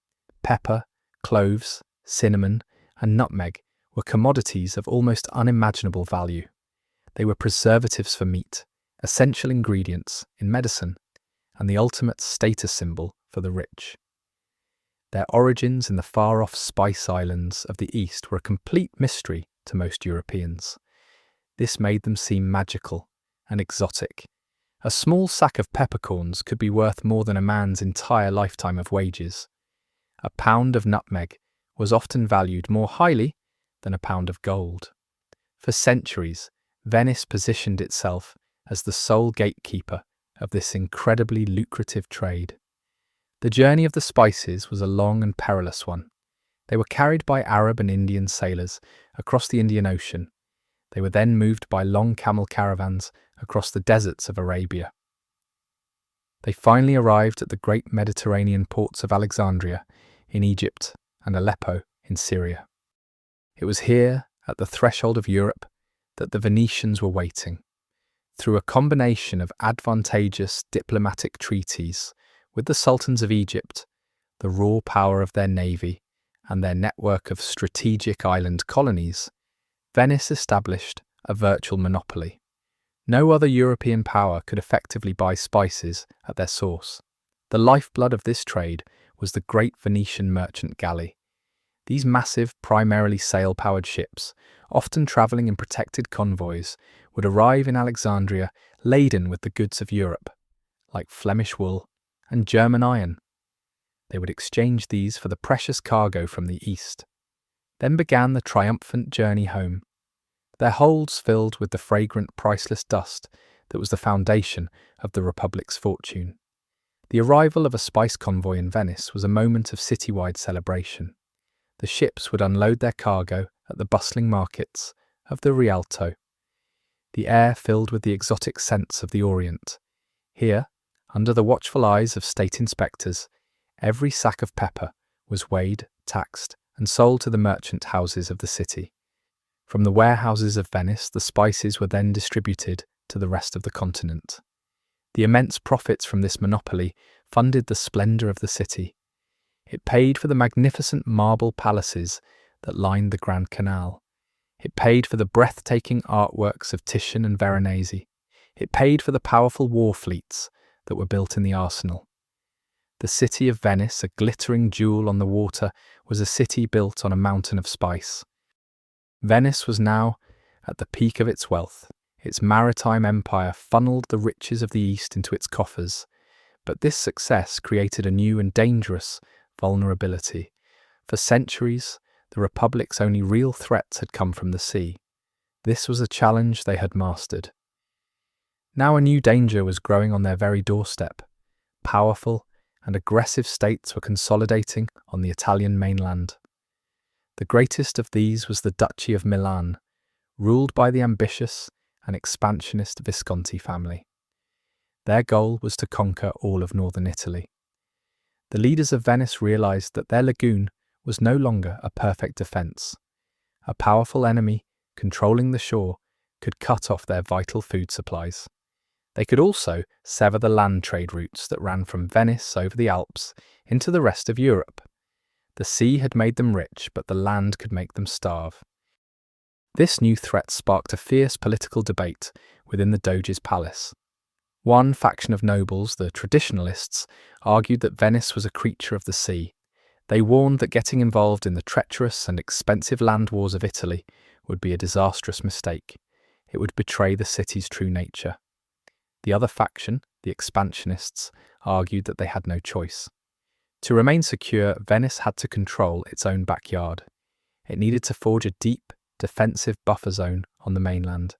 A: Pepper, cloves, cinnamon, and nutmeg were commodities of almost unimaginable value. They were preservatives for meat, essential ingredients in medicine, and the ultimate status symbol for the rich. Their origins in the far-off spice islands of the east were a complete mystery to most Europeans. This made them seem magical and exotic. A small sack of peppercorns could be worth more than a man's entire lifetime of wages. A pound of nutmeg was often valued more highly than a pound of gold. For centuries, Venice positioned itself as the sole gatekeeper of this incredibly lucrative trade. The journey of the spices was a long and perilous one. They were carried by Arab and Indian sailors across the Indian Ocean. They were then moved by long camel caravans across the deserts of Arabia. They finally arrived at the great Mediterranean ports of Alexandria in Egypt and Aleppo in Syria. It was here, at the threshold of Europe, that the Venetians were waiting. Through a combination of advantageous diplomatic treaties with the sultans of Egypt, the raw power of their navy, and their network of strategic island colonies, Venice established a virtual monopoly. No other European power could effectively buy spices at their source. The lifeblood of this trade was the great Venetian merchant galley. These massive, primarily sail-powered ships, often travelling in protected convoys, would arrive in Alexandria laden with the goods of Europe, like Flemish wool and German iron. They would exchange these for the precious cargo from the east. Then began the triumphant journey home, their holds filled with the fragrant, priceless dust that was the foundation of the Republic's fortune. The arrival of a spice convoy in Venice was a moment of citywide celebration. The ships would unload their cargo at the bustling markets of the Rialto. The air filled with the exotic scents of the Orient. Here, under the watchful eyes of state inspectors, every sack of pepper was weighed, taxed, and sold to the merchant houses of the city. From the warehouses of Venice, the spices were then distributed to the rest of the continent. The immense profits from this monopoly funded the splendour of the city. It paid for the magnificent marble palaces that lined the Grand Canal. It paid for the breathtaking artworks of Titian and Veronese. It paid for the powerful war fleets that were built in the arsenal. The city of Venice, a glittering jewel on the water, was a city built on a mountain of spice. Venice was now at the peak of its wealth. Its maritime empire funneled the riches of the East into its coffers. But this success created a new and dangerous vulnerability. For centuries, the Republic's only real threats had come from the sea. This was a challenge they had mastered. Now a new danger was growing on their very doorstep. Powerful and aggressive states were consolidating on the Italian mainland. The greatest of these was the Duchy of Milan, ruled by the ambitious and expansionist Visconti family. Their goal was to conquer all of northern Italy. The leaders of Venice realized that their lagoon was no longer a perfect defense. A powerful enemy controlling the shore could cut off their vital food supplies. They could also sever the land trade routes that ran from Venice over the Alps into the rest of Europe. The sea had made them rich, but the land could make them starve. This new threat sparked a fierce political debate within the Doge's palace. One faction of nobles, the traditionalists, argued that Venice was a creature of the sea. They warned that getting involved in the treacherous and expensive land wars of Italy would be a disastrous mistake. It would betray the city's true nature. The other faction, the expansionists, argued that they had no choice. To remain secure, Venice had to control its own backyard. It needed to forge a deep, defensive buffer zone on the mainland.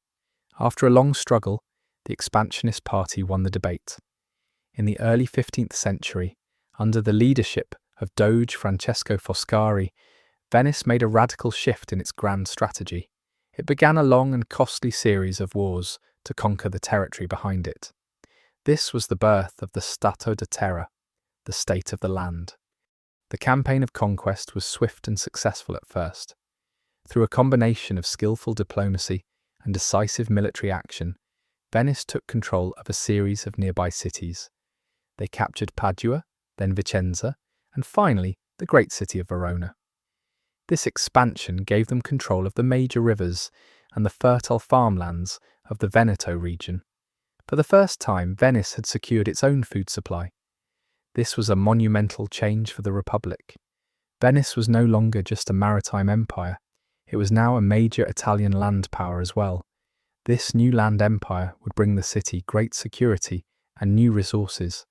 A: After a long struggle, the expansionist party won the debate. In the early 15th century, under the leadership of Doge Francesco Foscari, Venice made a radical shift in its grand strategy. It began a long and costly series of wars to conquer the territory behind it. This was the birth of the Stato di Terra, the state of the land. The campaign of conquest was swift and successful at first. Through a combination of skillful diplomacy and decisive military action, Venice took control of a series of nearby cities. They captured Padua, then Vicenza, and finally the great city of Verona. This expansion gave them control of the major rivers and the fertile farmlands of the Veneto region. For the first time, Venice had secured its own food supply. This was a monumental change for the Republic. Venice was no longer just a maritime empire, it was now a major Italian land power as well. This new land empire would bring the city great security and new resources,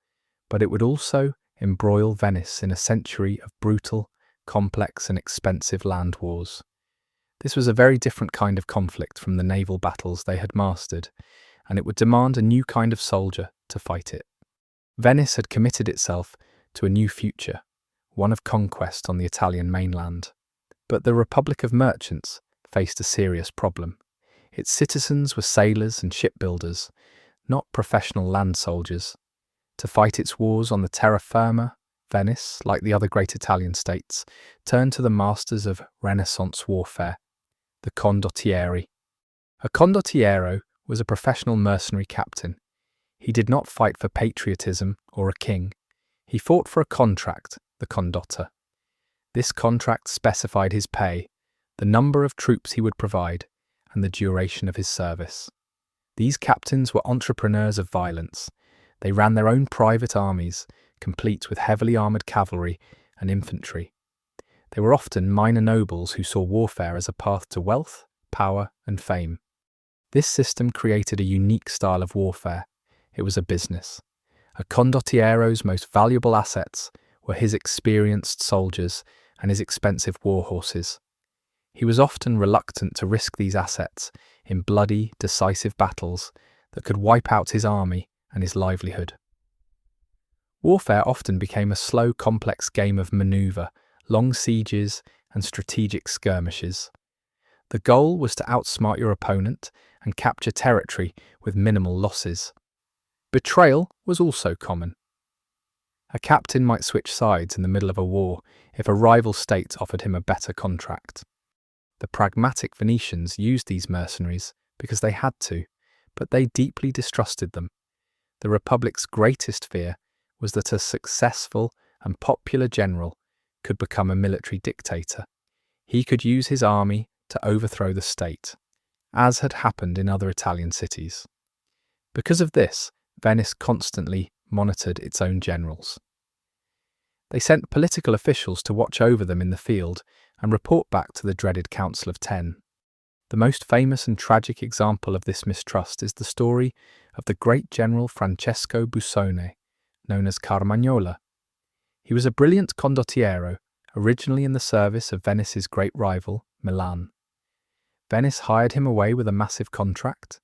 A: but it would also embroil Venice in a century of brutal, complex and expensive land wars. This was a very different kind of conflict from the naval battles they had mastered, and it would demand a new kind of soldier to fight it. Venice had committed itself to a new future, one of conquest on the Italian mainland. But the Republic of Merchants faced a serious problem. Its citizens were sailors and shipbuilders, not professional land soldiers. To fight its wars on the terra firma, Venice, like the other great Italian states, turned to the masters of Renaissance warfare, the Condottieri. A condottiero was a professional mercenary captain. He did not fight for patriotism or a king. He fought for a contract, the condotta. This contract specified his pay, the number of troops he would provide, and the duration of his service. These captains were entrepreneurs of violence. They ran their own private armies, complete with heavily armoured cavalry and infantry. They were often minor nobles who saw warfare as a path to wealth, power, and fame. This system created a unique style of warfare. It was a business. A condottiero's most valuable assets were his experienced soldiers and his expensive war horses. He was often reluctant to risk these assets in bloody, decisive battles that could wipe out his army and his livelihood. Warfare often became a slow, complex game of manoeuvre, long sieges, and strategic skirmishes. The goal was to outsmart your opponent and capture territory with minimal losses. Betrayal was also common. A captain might switch sides in the middle of a war if a rival state offered him a better contract. The pragmatic Venetians used these mercenaries because they had to, but they deeply distrusted them. The Republic's greatest fear was that a successful and popular general could become a military dictator. He could use his army to overthrow the state, as had happened in other Italian cities. Because of this, Venice constantly monitored its own generals. They sent political officials to watch over them in the field and report back to the dreaded Council of Ten. The most famous and tragic example of this mistrust is the story of the great general Francesco Busoni, known as Carmagnola. He was a brilliant condottiero, originally in the service of Venice's great rival, Milan. Venice hired him away with a massive contract,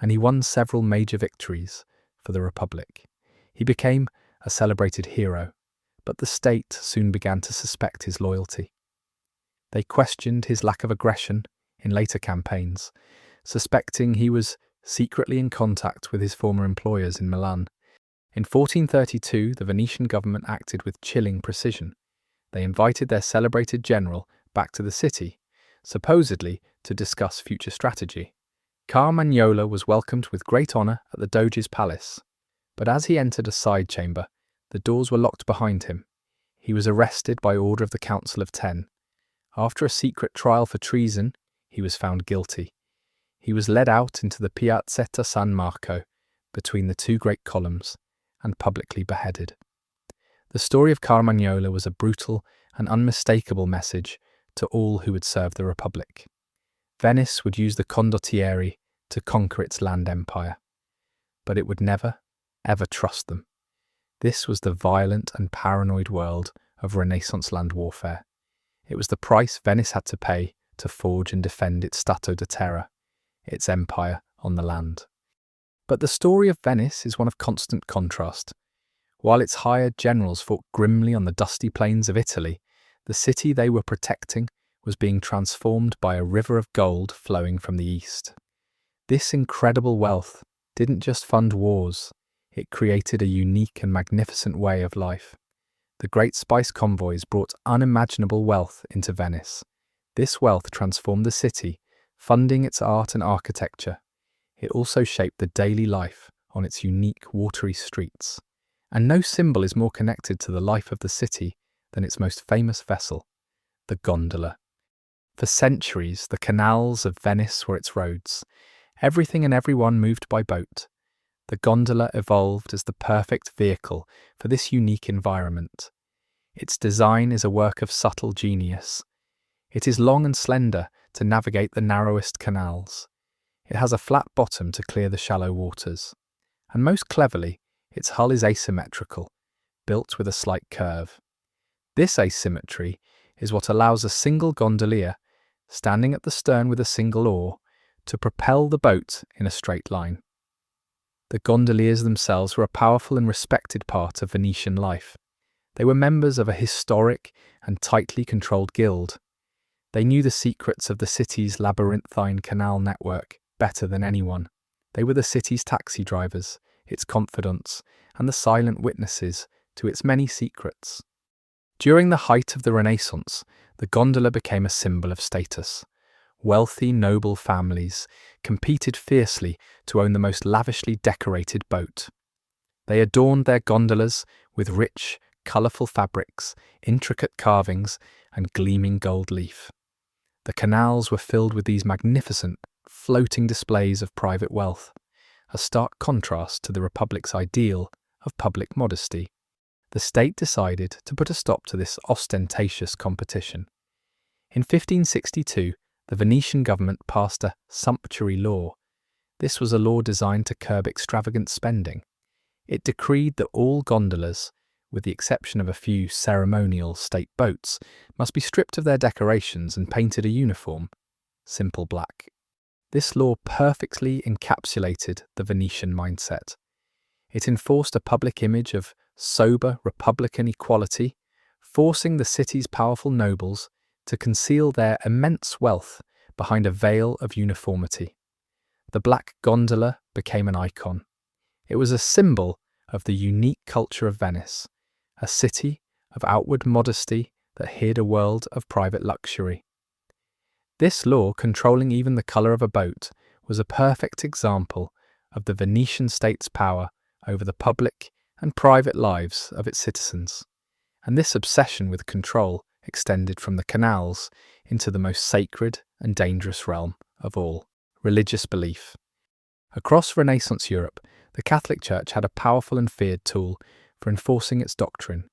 A: and he won several major victories for the Republic. He became a celebrated hero, but the state soon began to suspect his loyalty. They questioned his lack of aggression in later campaigns, suspecting he was secretly in contact with his former employers in Milan. In 1432, the Venetian government acted with chilling precision. They invited their celebrated general back to the city, supposedly to discuss future strategy. Carmagnola was welcomed with great honour at the Doge's palace, but as he entered a side chamber, the doors were locked behind him. He was arrested by order of the Council of Ten. After a secret trial for treason, he was found guilty. He was led out into the Piazzetta San Marco, between the two great columns, and publicly beheaded. The story of Carmagnola was a brutal and unmistakable message to all who would serve the Republic. Venice would use the condottieri to conquer its land empire, but it would never, ever trust them. This was the violent and paranoid world of Renaissance land warfare. It was the price Venice had to pay to forge and defend its Stato di Terra, its empire on the land. But the story of Venice is one of constant contrast. While its hired generals fought grimly on the dusty plains of Italy, the city they were protecting was being transformed by a river of gold flowing from the east. This incredible wealth didn't just fund wars, it created a unique and magnificent way of life. The great spice convoys brought unimaginable wealth into Venice. This wealth transformed the city, funding its art and architecture. It also shaped the daily life on its unique watery streets. And no symbol is more connected to the life of the city than its most famous vessel, the gondola. For centuries, the canals of Venice were its roads. Everything and everyone moved by boat. The gondola evolved as the perfect vehicle for this unique environment. Its design is a work of subtle genius. It is long and slender to navigate the narrowest canals. It has a flat bottom to clear the shallow waters. And most cleverly, its hull is asymmetrical, built with a slight curve. This asymmetry is what allows a single gondolier, standing at the stern with a single oar, to propel the boat in a straight line. The gondoliers themselves were a powerful and respected part of Venetian life. They were members of a historic and tightly controlled guild. They knew the secrets of the city's labyrinthine canal network better than anyone. They were the city's taxi drivers, its confidants, and the silent witnesses to its many secrets. During the height of the Renaissance, the gondola became a symbol of status. Wealthy, noble families competed fiercely to own the most lavishly decorated boat. They adorned their gondolas with rich, colourful fabrics, intricate carvings, and gleaming gold leaf. The canals were filled with these magnificent, floating displays of private wealth, a stark contrast to the Republic's ideal of public modesty. The state decided to put a stop to this ostentatious competition. In 1562, the Venetian government passed a sumptuary law. This was a law designed to curb extravagant spending. It decreed that all gondolas, with the exception of a few ceremonial state boats, must be stripped of their decorations and painted a uniform, simple black. This law perfectly encapsulated the Venetian mindset. It enforced a public image of sober republican equality, forcing the city's powerful nobles to conceal their immense wealth behind a veil of uniformity. The black gondola became an icon. It was a symbol of the unique culture of Venice, a city of outward modesty that hid a world of private luxury. This law, controlling even the colour of a boat, was a perfect example of the Venetian state's power over the public and private lives of its citizens. And this obsession with control extended from the canals into the most sacred and dangerous realm of all, religious belief. Across Renaissance Europe, the Catholic Church had a powerful and feared tool for enforcing its doctrine.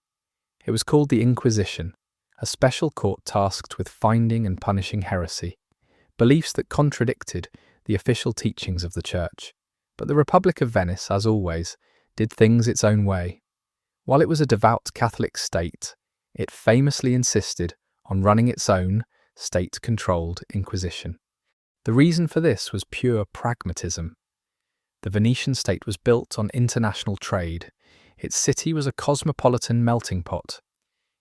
A: It was called the Inquisition, a special court tasked with finding and punishing heresy, beliefs that contradicted the official teachings of the Church. But the Republic of Venice, as always, did things its own way. While it was a devout Catholic state, it famously insisted on running its own state-controlled Inquisition. The reason for this was pure pragmatism. The Venetian state was built on international trade. Its city was a cosmopolitan melting pot.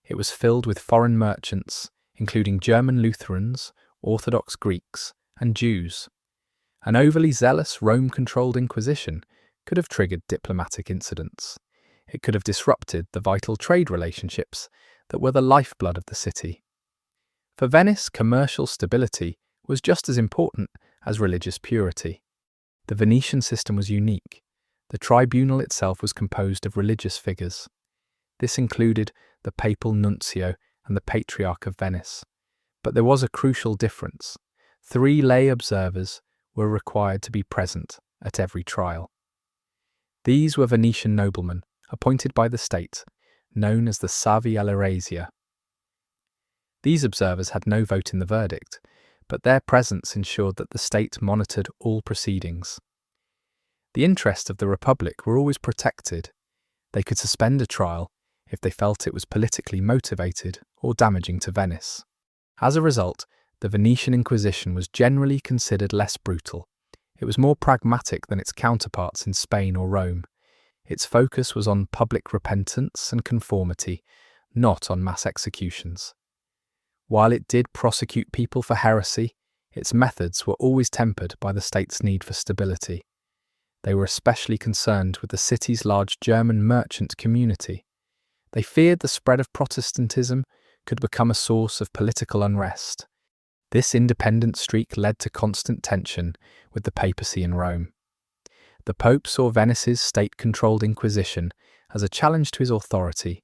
A: It was filled with foreign merchants, including German Lutherans, Orthodox Greeks, and Jews. An overly zealous Rome-controlled Inquisition could have triggered diplomatic incidents. It could have disrupted the vital trade relationships that were the lifeblood of the city. For Venice, commercial stability was just as important as religious purity. The Venetian system was unique. The tribunal itself was composed of religious figures. This included the papal nuncio and the Patriarch of Venice. But there was a crucial difference. 3 lay observers were required to be present at every trial. These were Venetian noblemen, appointed by the state, known as the Savi alla Rasia. These observers had no vote in the verdict, but their presence ensured that the state monitored all proceedings. The interests of the Republic were always protected. They could suspend a trial if they felt it was politically motivated or damaging to Venice. As a result, the Venetian Inquisition was generally considered less brutal. It was more pragmatic than its counterparts in Spain or Rome. Its focus was on public repentance and conformity, not on mass executions. While it did prosecute people for heresy, its methods were always tempered by the state's need for stability. They were especially concerned with the city's large German merchant community. They feared the spread of Protestantism could become a source of political unrest. This independent streak led to constant tension with the papacy in Rome. The Pope saw Venice's state-controlled Inquisition as a challenge to his authority.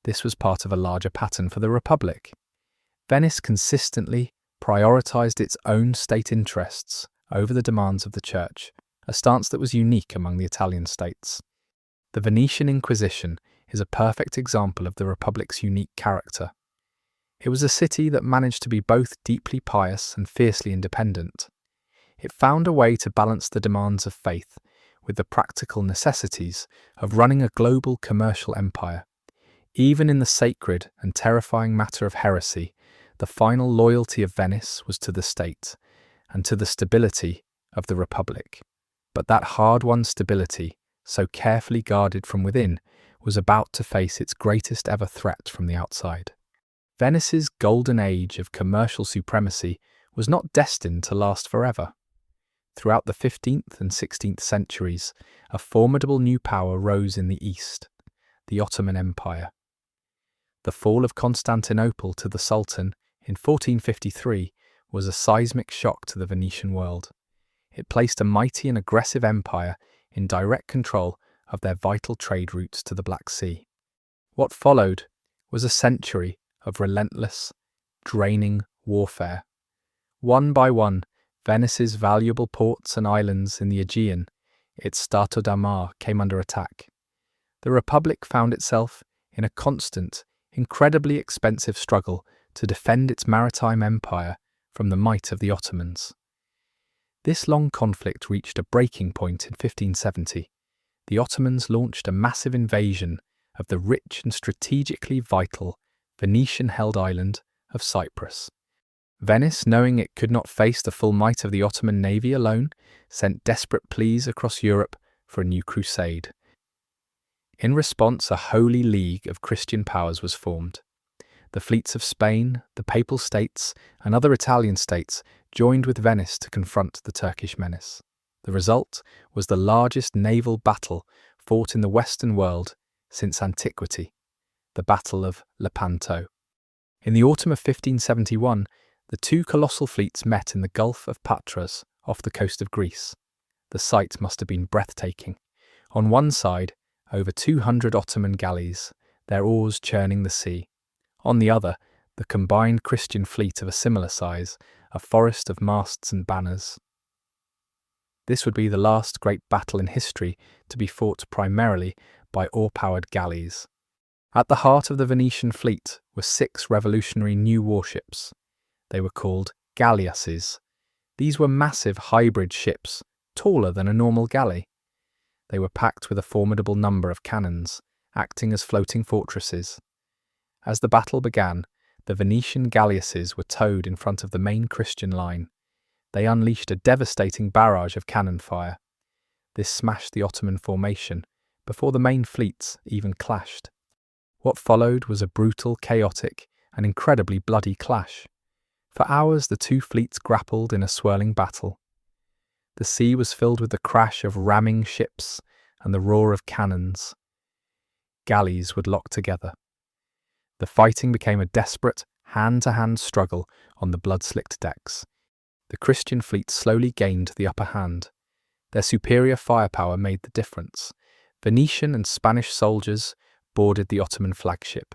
A: This was part of a larger pattern for the Republic. Venice consistently prioritized its own state interests over the demands of the Church. a stance that was unique among the Italian states. The Venetian Inquisition is a perfect example of the Republic's unique character. It was a city that managed to be both deeply pious and fiercely independent. It found a way to balance the demands of faith with the practical necessities of running a global commercial empire. Even in the sacred and terrifying matter of heresy, the final loyalty of Venice was to the state and to the stability of the Republic. But that hard-won stability, so carefully guarded from within, was about to face its greatest ever threat from the outside. Venice's golden age of commercial supremacy was not destined to last forever. Throughout the 15th and 16th centuries, a formidable new power rose in the east, the Ottoman Empire. The fall of Constantinople to the Sultan in 1453 was a seismic shock to the Venetian world. It placed a mighty and aggressive empire in direct control of their vital trade routes to the Black Sea. What followed was a century of relentless, draining warfare. One by one, Venice's valuable ports and islands in the Aegean, its Stato da Mar, came under attack. The Republic found itself in a constant, incredibly expensive struggle to defend its maritime empire from the might of the Ottomans. This long conflict reached a breaking point in 1570. The Ottomans launched a massive invasion of the rich and strategically vital Venetian-held island of Cyprus. Venice, knowing it could not face the full might of the Ottoman navy alone, sent desperate pleas across Europe for a new crusade. In response, a holy league of Christian powers was formed. The fleets of Spain, the Papal States, and other Italian states joined with Venice to confront the Turkish menace. The result was the largest naval battle fought in the Western world since antiquity, the Battle of Lepanto. In the autumn of 1571, the two colossal fleets met in the Gulf of Patras off the coast of Greece. The sight must have been breathtaking. On one side, over 200 Ottoman galleys, their oars churning the sea. On the other, the combined Christian fleet of a similar size, a forest of masts and banners. This would be the last great battle in history to be fought primarily by oar-powered galleys. At the heart of the Venetian fleet were 6 revolutionary new warships. They were called galleasses. These were massive hybrid ships, taller than a normal galley. They were packed with a formidable number of cannons, acting as floating fortresses. As the battle began, the Venetian galleasses were towed in front of the main Christian line. They unleashed a devastating barrage of cannon fire. This smashed the Ottoman formation before the main fleets even clashed. What followed was a brutal, chaotic, and incredibly bloody clash. For hours, the two fleets grappled in a swirling battle. The sea was filled with the crash of ramming ships and the roar of cannons. Galleys would lock together. The fighting became a desperate, hand-to-hand struggle on the blood-slicked decks. The Christian fleet slowly gained the upper hand. Their superior firepower made the difference. Venetian and Spanish soldiers boarded the Ottoman flagship.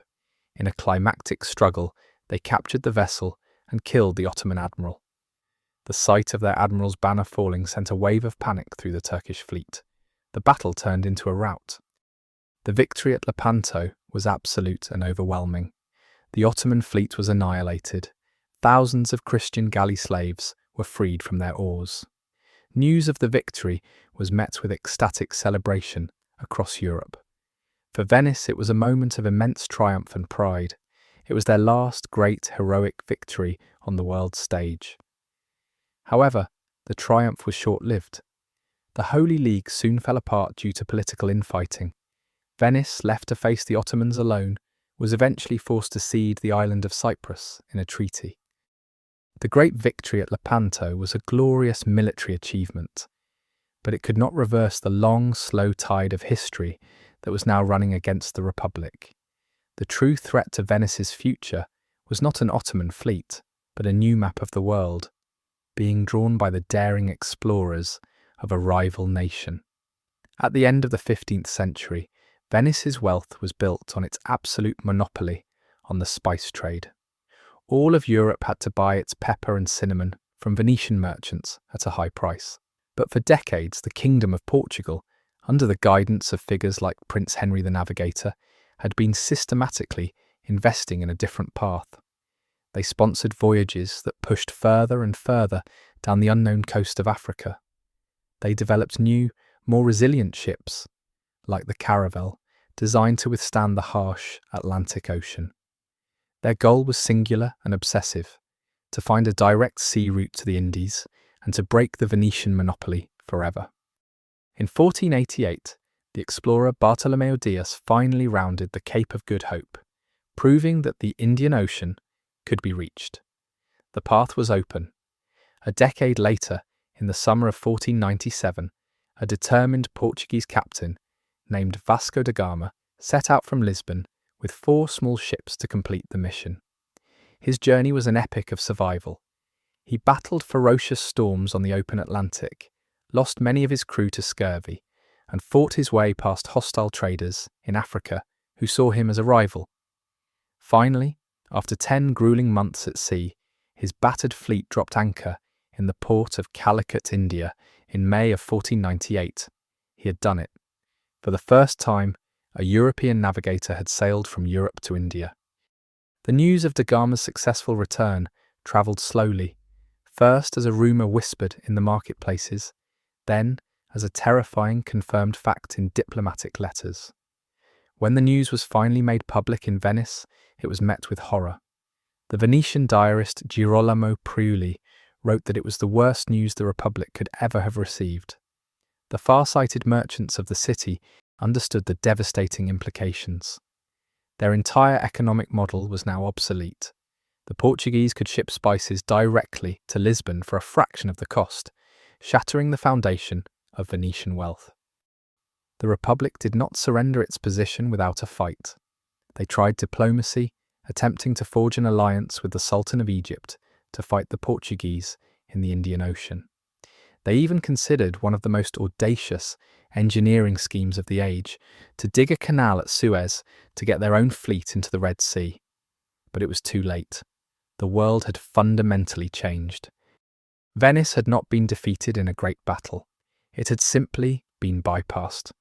A: In a climactic struggle, they captured the vessel and killed the Ottoman admiral. The sight of their admiral's banner falling sent a wave of panic through the Turkish fleet. The battle turned into a rout. The victory at Lepanto was absolute and overwhelming. The Ottoman fleet was annihilated. Thousands of Christian galley slaves were freed from their oars. News of the victory was met with ecstatic celebration across Europe. For Venice, it was a moment of immense triumph and pride. It was their last great heroic victory on the world stage. However, the triumph was short-lived. The Holy League soon fell apart due to political infighting. Venice, left to face the Ottomans alone, was eventually forced to cede the island of Cyprus in a treaty. The great victory at Lepanto was a glorious military achievement, but it could not reverse the long, slow tide of history that was now running against the Republic. The true threat to Venice's future was not an Ottoman fleet, but a new map of the world, being drawn by the daring explorers of a rival nation. At the end of the 15th century, Venice's wealth was built on its absolute monopoly on the spice trade. All of Europe had to buy its pepper and cinnamon from Venetian merchants at a high price. But for decades, the Kingdom of Portugal, under the guidance of figures like Prince Henry the Navigator, had been systematically investing in a different path. They sponsored voyages that pushed further and further down the unknown coast of Africa. They developed new, more resilient ships, like the Caravel, designed to withstand the harsh Atlantic Ocean. Their goal was singular and obsessive: to find a direct sea route to the Indies and to break the Venetian monopoly forever. In 1488, the explorer Bartolomeo Dias finally rounded the Cape of Good Hope, proving that the Indian Ocean could be reached. The path was open. A decade later, in the summer of 1497, a determined Portuguese captain named Vasco da Gama set out from Lisbon with 4 small ships to complete the mission. His journey was an epic of survival. He battled ferocious storms on the open Atlantic, lost many of his crew to scurvy, and fought his way past hostile traders in Africa who saw him as a rival. Finally, after 10 grueling months at sea, his battered fleet dropped anchor in the port of Calicut, India, in May of 1498. He had done it. For the first time, a European navigator had sailed from Europe to India. The news of da Gama's successful return travelled slowly, first as a rumour whispered in the marketplaces, then as a terrifying confirmed fact in diplomatic letters. When the news was finally made public in Venice, it was met with horror. The Venetian diarist Girolamo Priuli wrote that it was the worst news the Republic could ever have received. The far-sighted merchants of the city understood the devastating implications. Their entire economic model was now obsolete. The Portuguese could ship spices directly to Lisbon for a fraction of the cost, shattering the foundation of Venetian wealth. The Republic did not surrender its position without a fight. They tried diplomacy, attempting to forge an alliance with the Sultan of Egypt to fight the Portuguese in the Indian Ocean. They even considered one of the most audacious engineering schemes of the age, to dig a canal at Suez to get their own fleet into the Red Sea. But it was too late. The world had fundamentally changed. Venice had not been defeated in a great battle. It had simply been bypassed.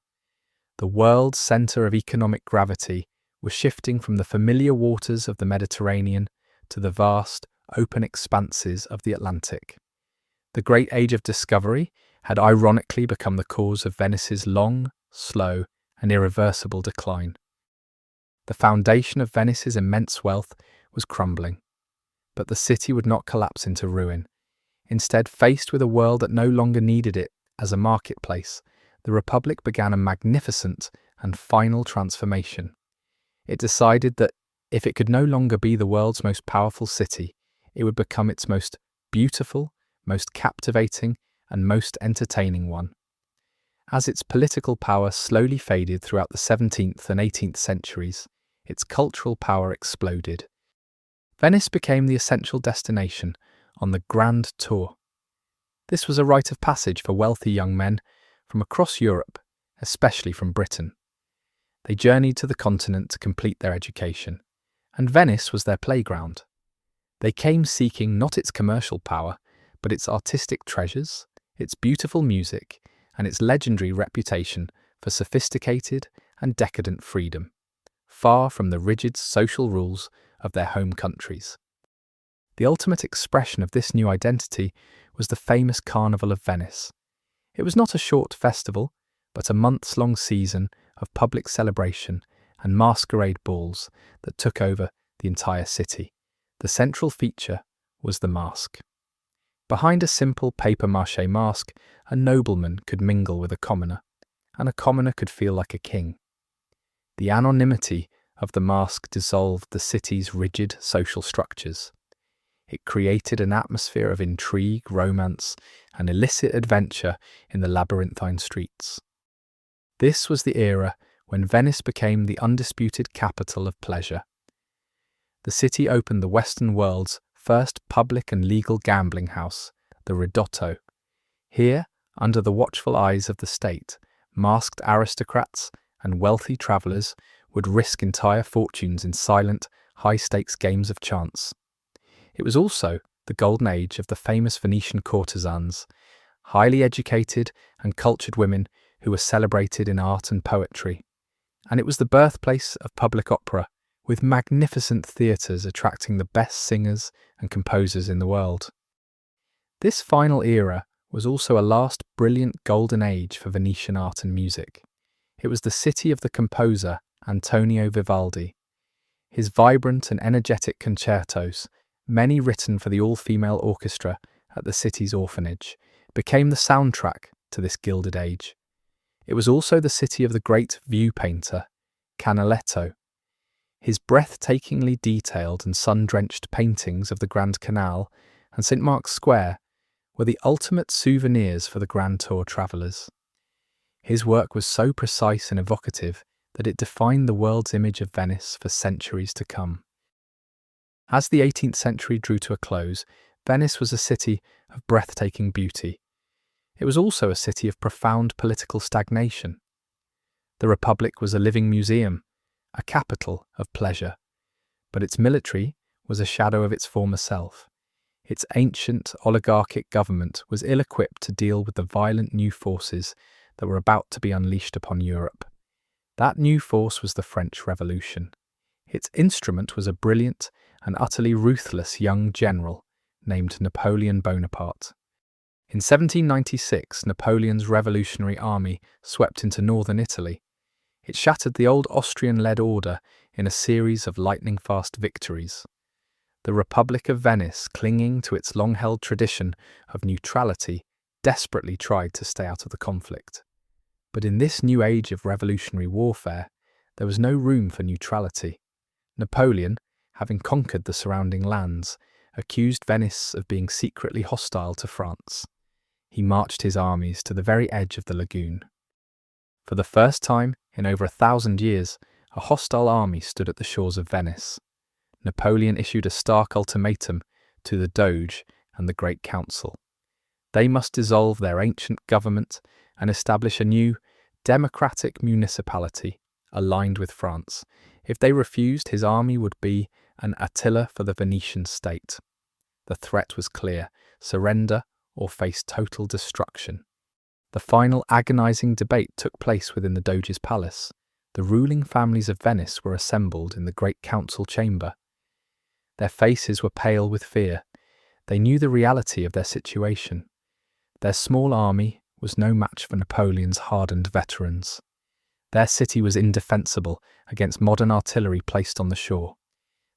A: The world's centre of economic gravity was shifting from the familiar waters of the Mediterranean to the vast, open expanses of the Atlantic. The Great Age of Discovery had ironically become the cause of Venice's long, slow, and irreversible decline. The foundation of Venice's immense wealth was crumbling, but the city would not collapse into ruin. Instead, faced with a world that no longer needed it as a marketplace, the Republic began a magnificent and final transformation. It decided that if it could no longer be the world's most powerful city, it would become its most beautiful, most captivating, and most entertaining one. As its political power slowly faded throughout the 17th and 18th centuries, its cultural power exploded. Venice became the essential destination on the Grand Tour. This was a rite of passage for wealthy young men from across Europe, especially from Britain. They journeyed to the continent to complete their education, and Venice was their playground. They came seeking not its commercial power, but its artistic treasures, its beautiful music, and its legendary reputation for sophisticated and decadent freedom, far from the rigid social rules of their home countries. The ultimate expression of this new identity was the famous Carnival of Venice. It was not a short festival, but a months-long season of public celebration and masquerade balls that took over the entire city. The central feature was the mask. Behind a simple papier-mâché mask, a nobleman could mingle with a commoner, and a commoner could feel like a king. The anonymity of the mask dissolved the city's rigid social structures. It created an atmosphere of intrigue, romance, and illicit adventure in the labyrinthine streets. This was the era when Venice became the undisputed capital of pleasure. The city opened the Western world's first public and legal gambling house, the Ridotto. Here, under the watchful eyes of the state, masked aristocrats and wealthy travellers would risk entire fortunes in silent, high-stakes games of chance. It was also the golden age of the famous Venetian courtesans, highly educated and cultured women who were celebrated in art and poetry. And it was the birthplace of public opera, with magnificent theatres attracting the best singers and composers in the world. This final era was also a last brilliant golden age for Venetian art and music. It was the city of the composer Antonio Vivaldi. His vibrant and energetic concertos, many written for the all-female orchestra at the city's orphanage, became the soundtrack to this Gilded Age. It was also the city of the great view painter, Canaletto. His breathtakingly detailed and sun-drenched paintings of the Grand Canal and St. Mark's Square were the ultimate souvenirs for the Grand Tour travellers. His work was so precise and evocative that it defined the world's image of Venice for centuries to come. As the 18th century drew to a close, Venice was a city of breathtaking beauty. It was also a city of profound political stagnation. The Republic was a living museum, a capital of pleasure, but its military was a shadow of its former self. Its ancient oligarchic government was ill-equipped to deal with the violent new forces that were about to be unleashed upon Europe. That new force was the French Revolution. Its instrument was a brilliant and utterly ruthless young general named Napoleon Bonaparte. In 1796, Napoleon's revolutionary army swept into northern Italy. It shattered the old Austrian-led order in a series of lightning-fast victories. The Republic of Venice, clinging to its long-held tradition of neutrality, desperately tried to stay out of the conflict. But in this new age of revolutionary warfare, there was no room for neutrality. Napoleon, having conquered the surrounding lands, accused Venice of being secretly hostile to France. He marched his armies to the very edge of the lagoon. For the first time in over 1,000 years, a hostile army stood at the shores of Venice. Napoleon issued a stark ultimatum to the Doge and the Great Council. They must dissolve their ancient government and establish a new, democratic municipality aligned with France. If they refused, his army would be an Attila for the Venetian state. The threat was clear: surrender or face total destruction. The final agonizing debate took place within the Doge's palace. The ruling families of Venice were assembled in the Great Council chamber. Their faces were pale with fear. They knew the reality of their situation. Their small army was no match for Napoleon's hardened veterans. Their city was indefensible against modern artillery placed on the shore.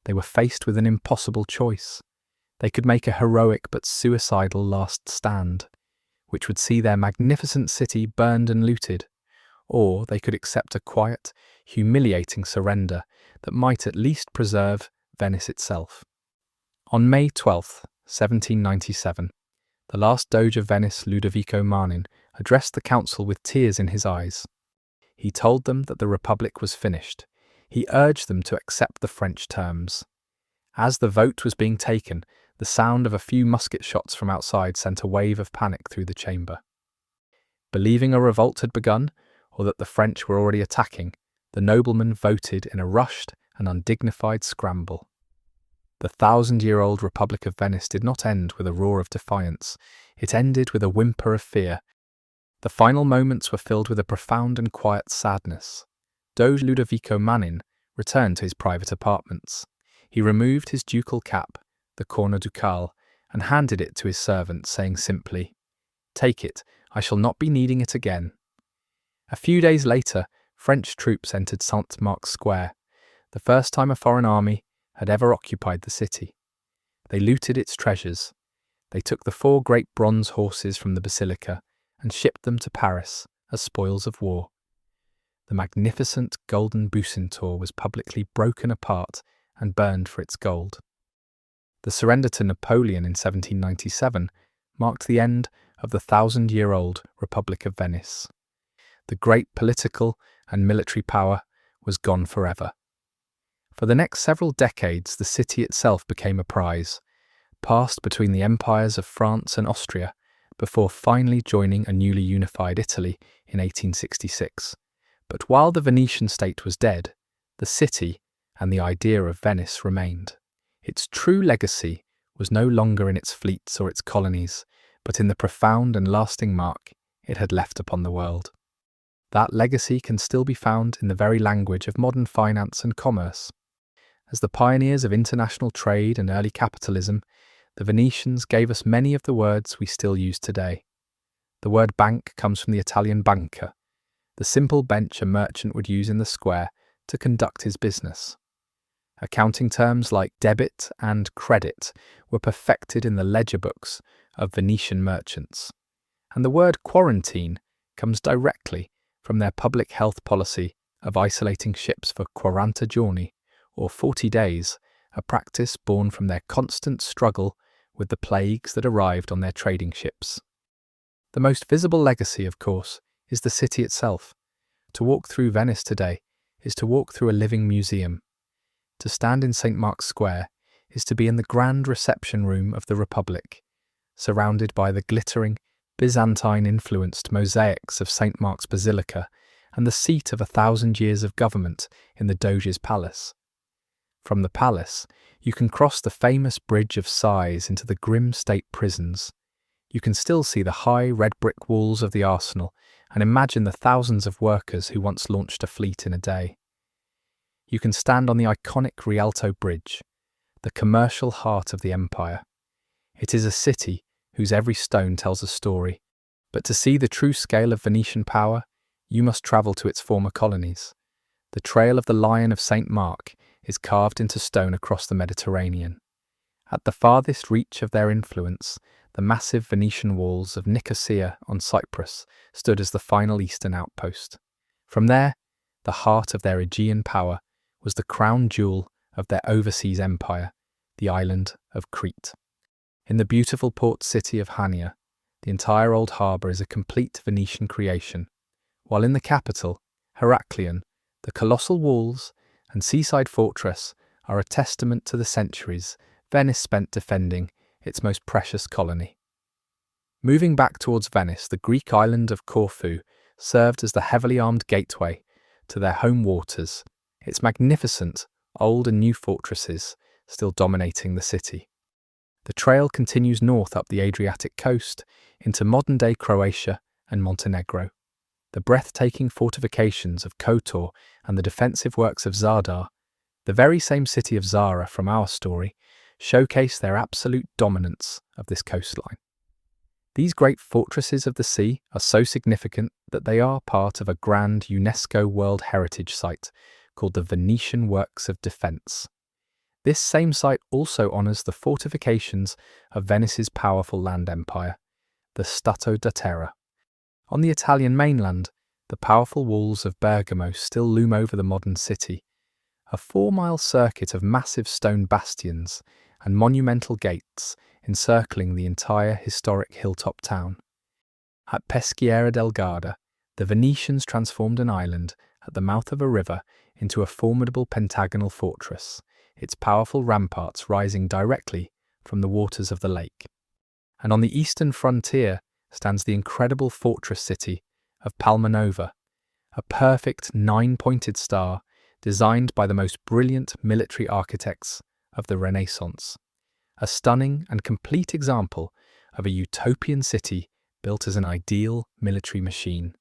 A: They were faced with an impossible choice. They could make a heroic but suicidal last stand, which would see their magnificent city burned and looted, or they could accept a quiet, humiliating surrender that might at least preserve Venice itself. On May 12, 1797, the last Doge of Venice, Ludovico Manin, addressed the council with tears in his eyes. He told them that the Republic was finished. He urged them to accept the French terms. As the vote was being taken, the sound of a few musket shots from outside sent a wave of panic through the chamber. Believing a revolt had begun, or that the French were already attacking, the noblemen voted in a rushed and undignified scramble. The 1,000-year-old Republic of Venice did not end with a roar of defiance. It ended with a whimper of fear. The final moments were filled with a profound and quiet sadness. Doge Ludovico Manin returned to his private apartments. He removed his ducal cap, the corona ducale, and handed it to his servant, saying simply, "Take it, I shall not be needing it again." A few days later, French troops entered St. Mark's Square, the first time a foreign army had ever occupied the city. They looted its treasures. They took the 4 great bronze horses from the basilica and shipped them to Paris as spoils of war. The magnificent golden Bucentaur was publicly broken apart and burned for its gold. The surrender to Napoleon in 1797 marked the end of the 1,000-year-old Republic of Venice. The great political and military power was gone forever. For the next several decades, the city itself became a prize, passed between the empires of France and Austria, before finally joining a newly unified Italy in 1866. But while the Venetian state was dead, the city and the idea of Venice remained. Its true legacy was no longer in its fleets or its colonies, but in the profound and lasting mark it had left upon the world. That legacy can still be found in the very language of modern finance and commerce. As the pioneers of international trade and early capitalism, the Venetians gave us many of the words we still use today. The word bank comes from the Italian banca, the simple bench a merchant would use in the square to conduct his business. Accounting terms like debit and credit were perfected in the ledger books of Venetian merchants. And the word quarantine comes directly from their public health policy of isolating ships for 40 giorni, or 40 days, a practice born from their constant struggle with the plagues that arrived on their trading ships. The most visible legacy, of course, is the city itself. To walk through Venice today is to walk through a living museum. To stand in St. Mark's Square is to be in the grand reception room of the Republic, surrounded by the glittering, Byzantine-influenced mosaics of St. Mark's Basilica and the seat of 1,000 years of government in the Doge's palace. From the palace, you can cross the famous Bridge of Sighs into the grim state prisons. You can still see the high red brick walls of the arsenal and imagine the thousands of workers who once launched a fleet in a day. You can stand on the iconic Rialto Bridge, the commercial heart of the empire. It is a city whose every stone tells a story, but to see the true scale of Venetian power, you must travel to its former colonies. The Trail of the Lion of St. Mark is carved into stone across the Mediterranean. At the farthest reach of their influence, the massive Venetian walls of Nicosia on Cyprus stood as the final eastern outpost. From there, the heart of their Aegean power was the crown jewel of their overseas empire, the island of Crete. In the beautiful port city of Hania, the entire old harbour is a complete Venetian creation, while in the capital, Heraklion, the colossal walls and seaside fortress are a testament to the centuries Venice spent defending its most precious colony. Moving back towards Venice, the Greek island of Corfu served as the heavily armed gateway to their home waters, its magnificent old and new fortresses still dominating the city. The trail continues north up the Adriatic coast into modern-day Croatia and Montenegro. The breathtaking fortifications of Kotor and the defensive works of Zadar, the very same city of Zara from our story, showcase their absolute dominance of this coastline. These great fortresses of the sea are so significant that they are part of a grand UNESCO World Heritage Site called the Venetian Works of Defence. This same site also honours the fortifications of Venice's powerful land empire, the Stato da Terra. On the Italian mainland, the powerful walls of Bergamo still loom over the modern city, a 4-mile circuit of massive stone bastions and monumental gates encircling the entire historic hilltop town. At Peschiera del Garda, the Venetians transformed an island at the mouth of a river into a formidable pentagonal fortress, its powerful ramparts rising directly from the waters of the lake. And on the eastern frontier stands the incredible fortress city of Palmanova, a perfect 9-pointed star designed by the most brilliant military architects of the Renaissance. A stunning and complete example of a utopian city built as an ideal military machine.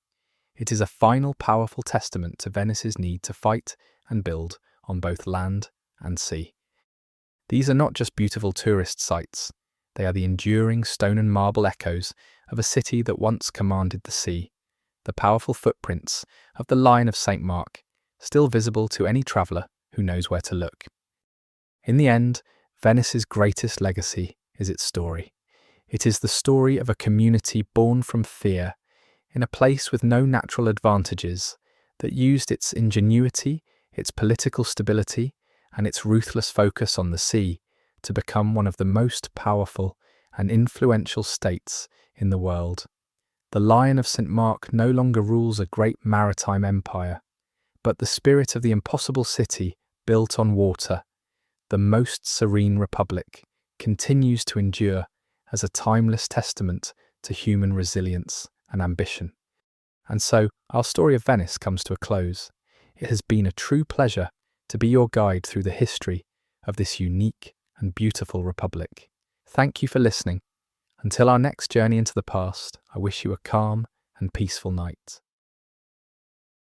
A: It is a final powerful testament to Venice's need to fight and build on both land and sea. These are not just beautiful tourist sites, they are the enduring stone and marble echoes of a city that once commanded the sea, the powerful footprints of the Lion of St. Mark, still visible to any traveller who knows where to look. In the end, Venice's greatest legacy is its story. It is the story of a community born from fear, in a place with no natural advantages, that used its ingenuity, its political stability, and its ruthless focus on the sea to become one of the most powerful and influential states in the world. The Lion of St. Mark no longer rules a great maritime empire, but the spirit of the impossible city built on water, the most serene republic, continues to endure as a timeless testament to human resilience and ambition. And so, our story of Venice comes to a close. It has been a true pleasure to be your guide through the history of this unique and beautiful republic. Thank you for listening. Until our next journey into the past, I wish you a calm and peaceful night.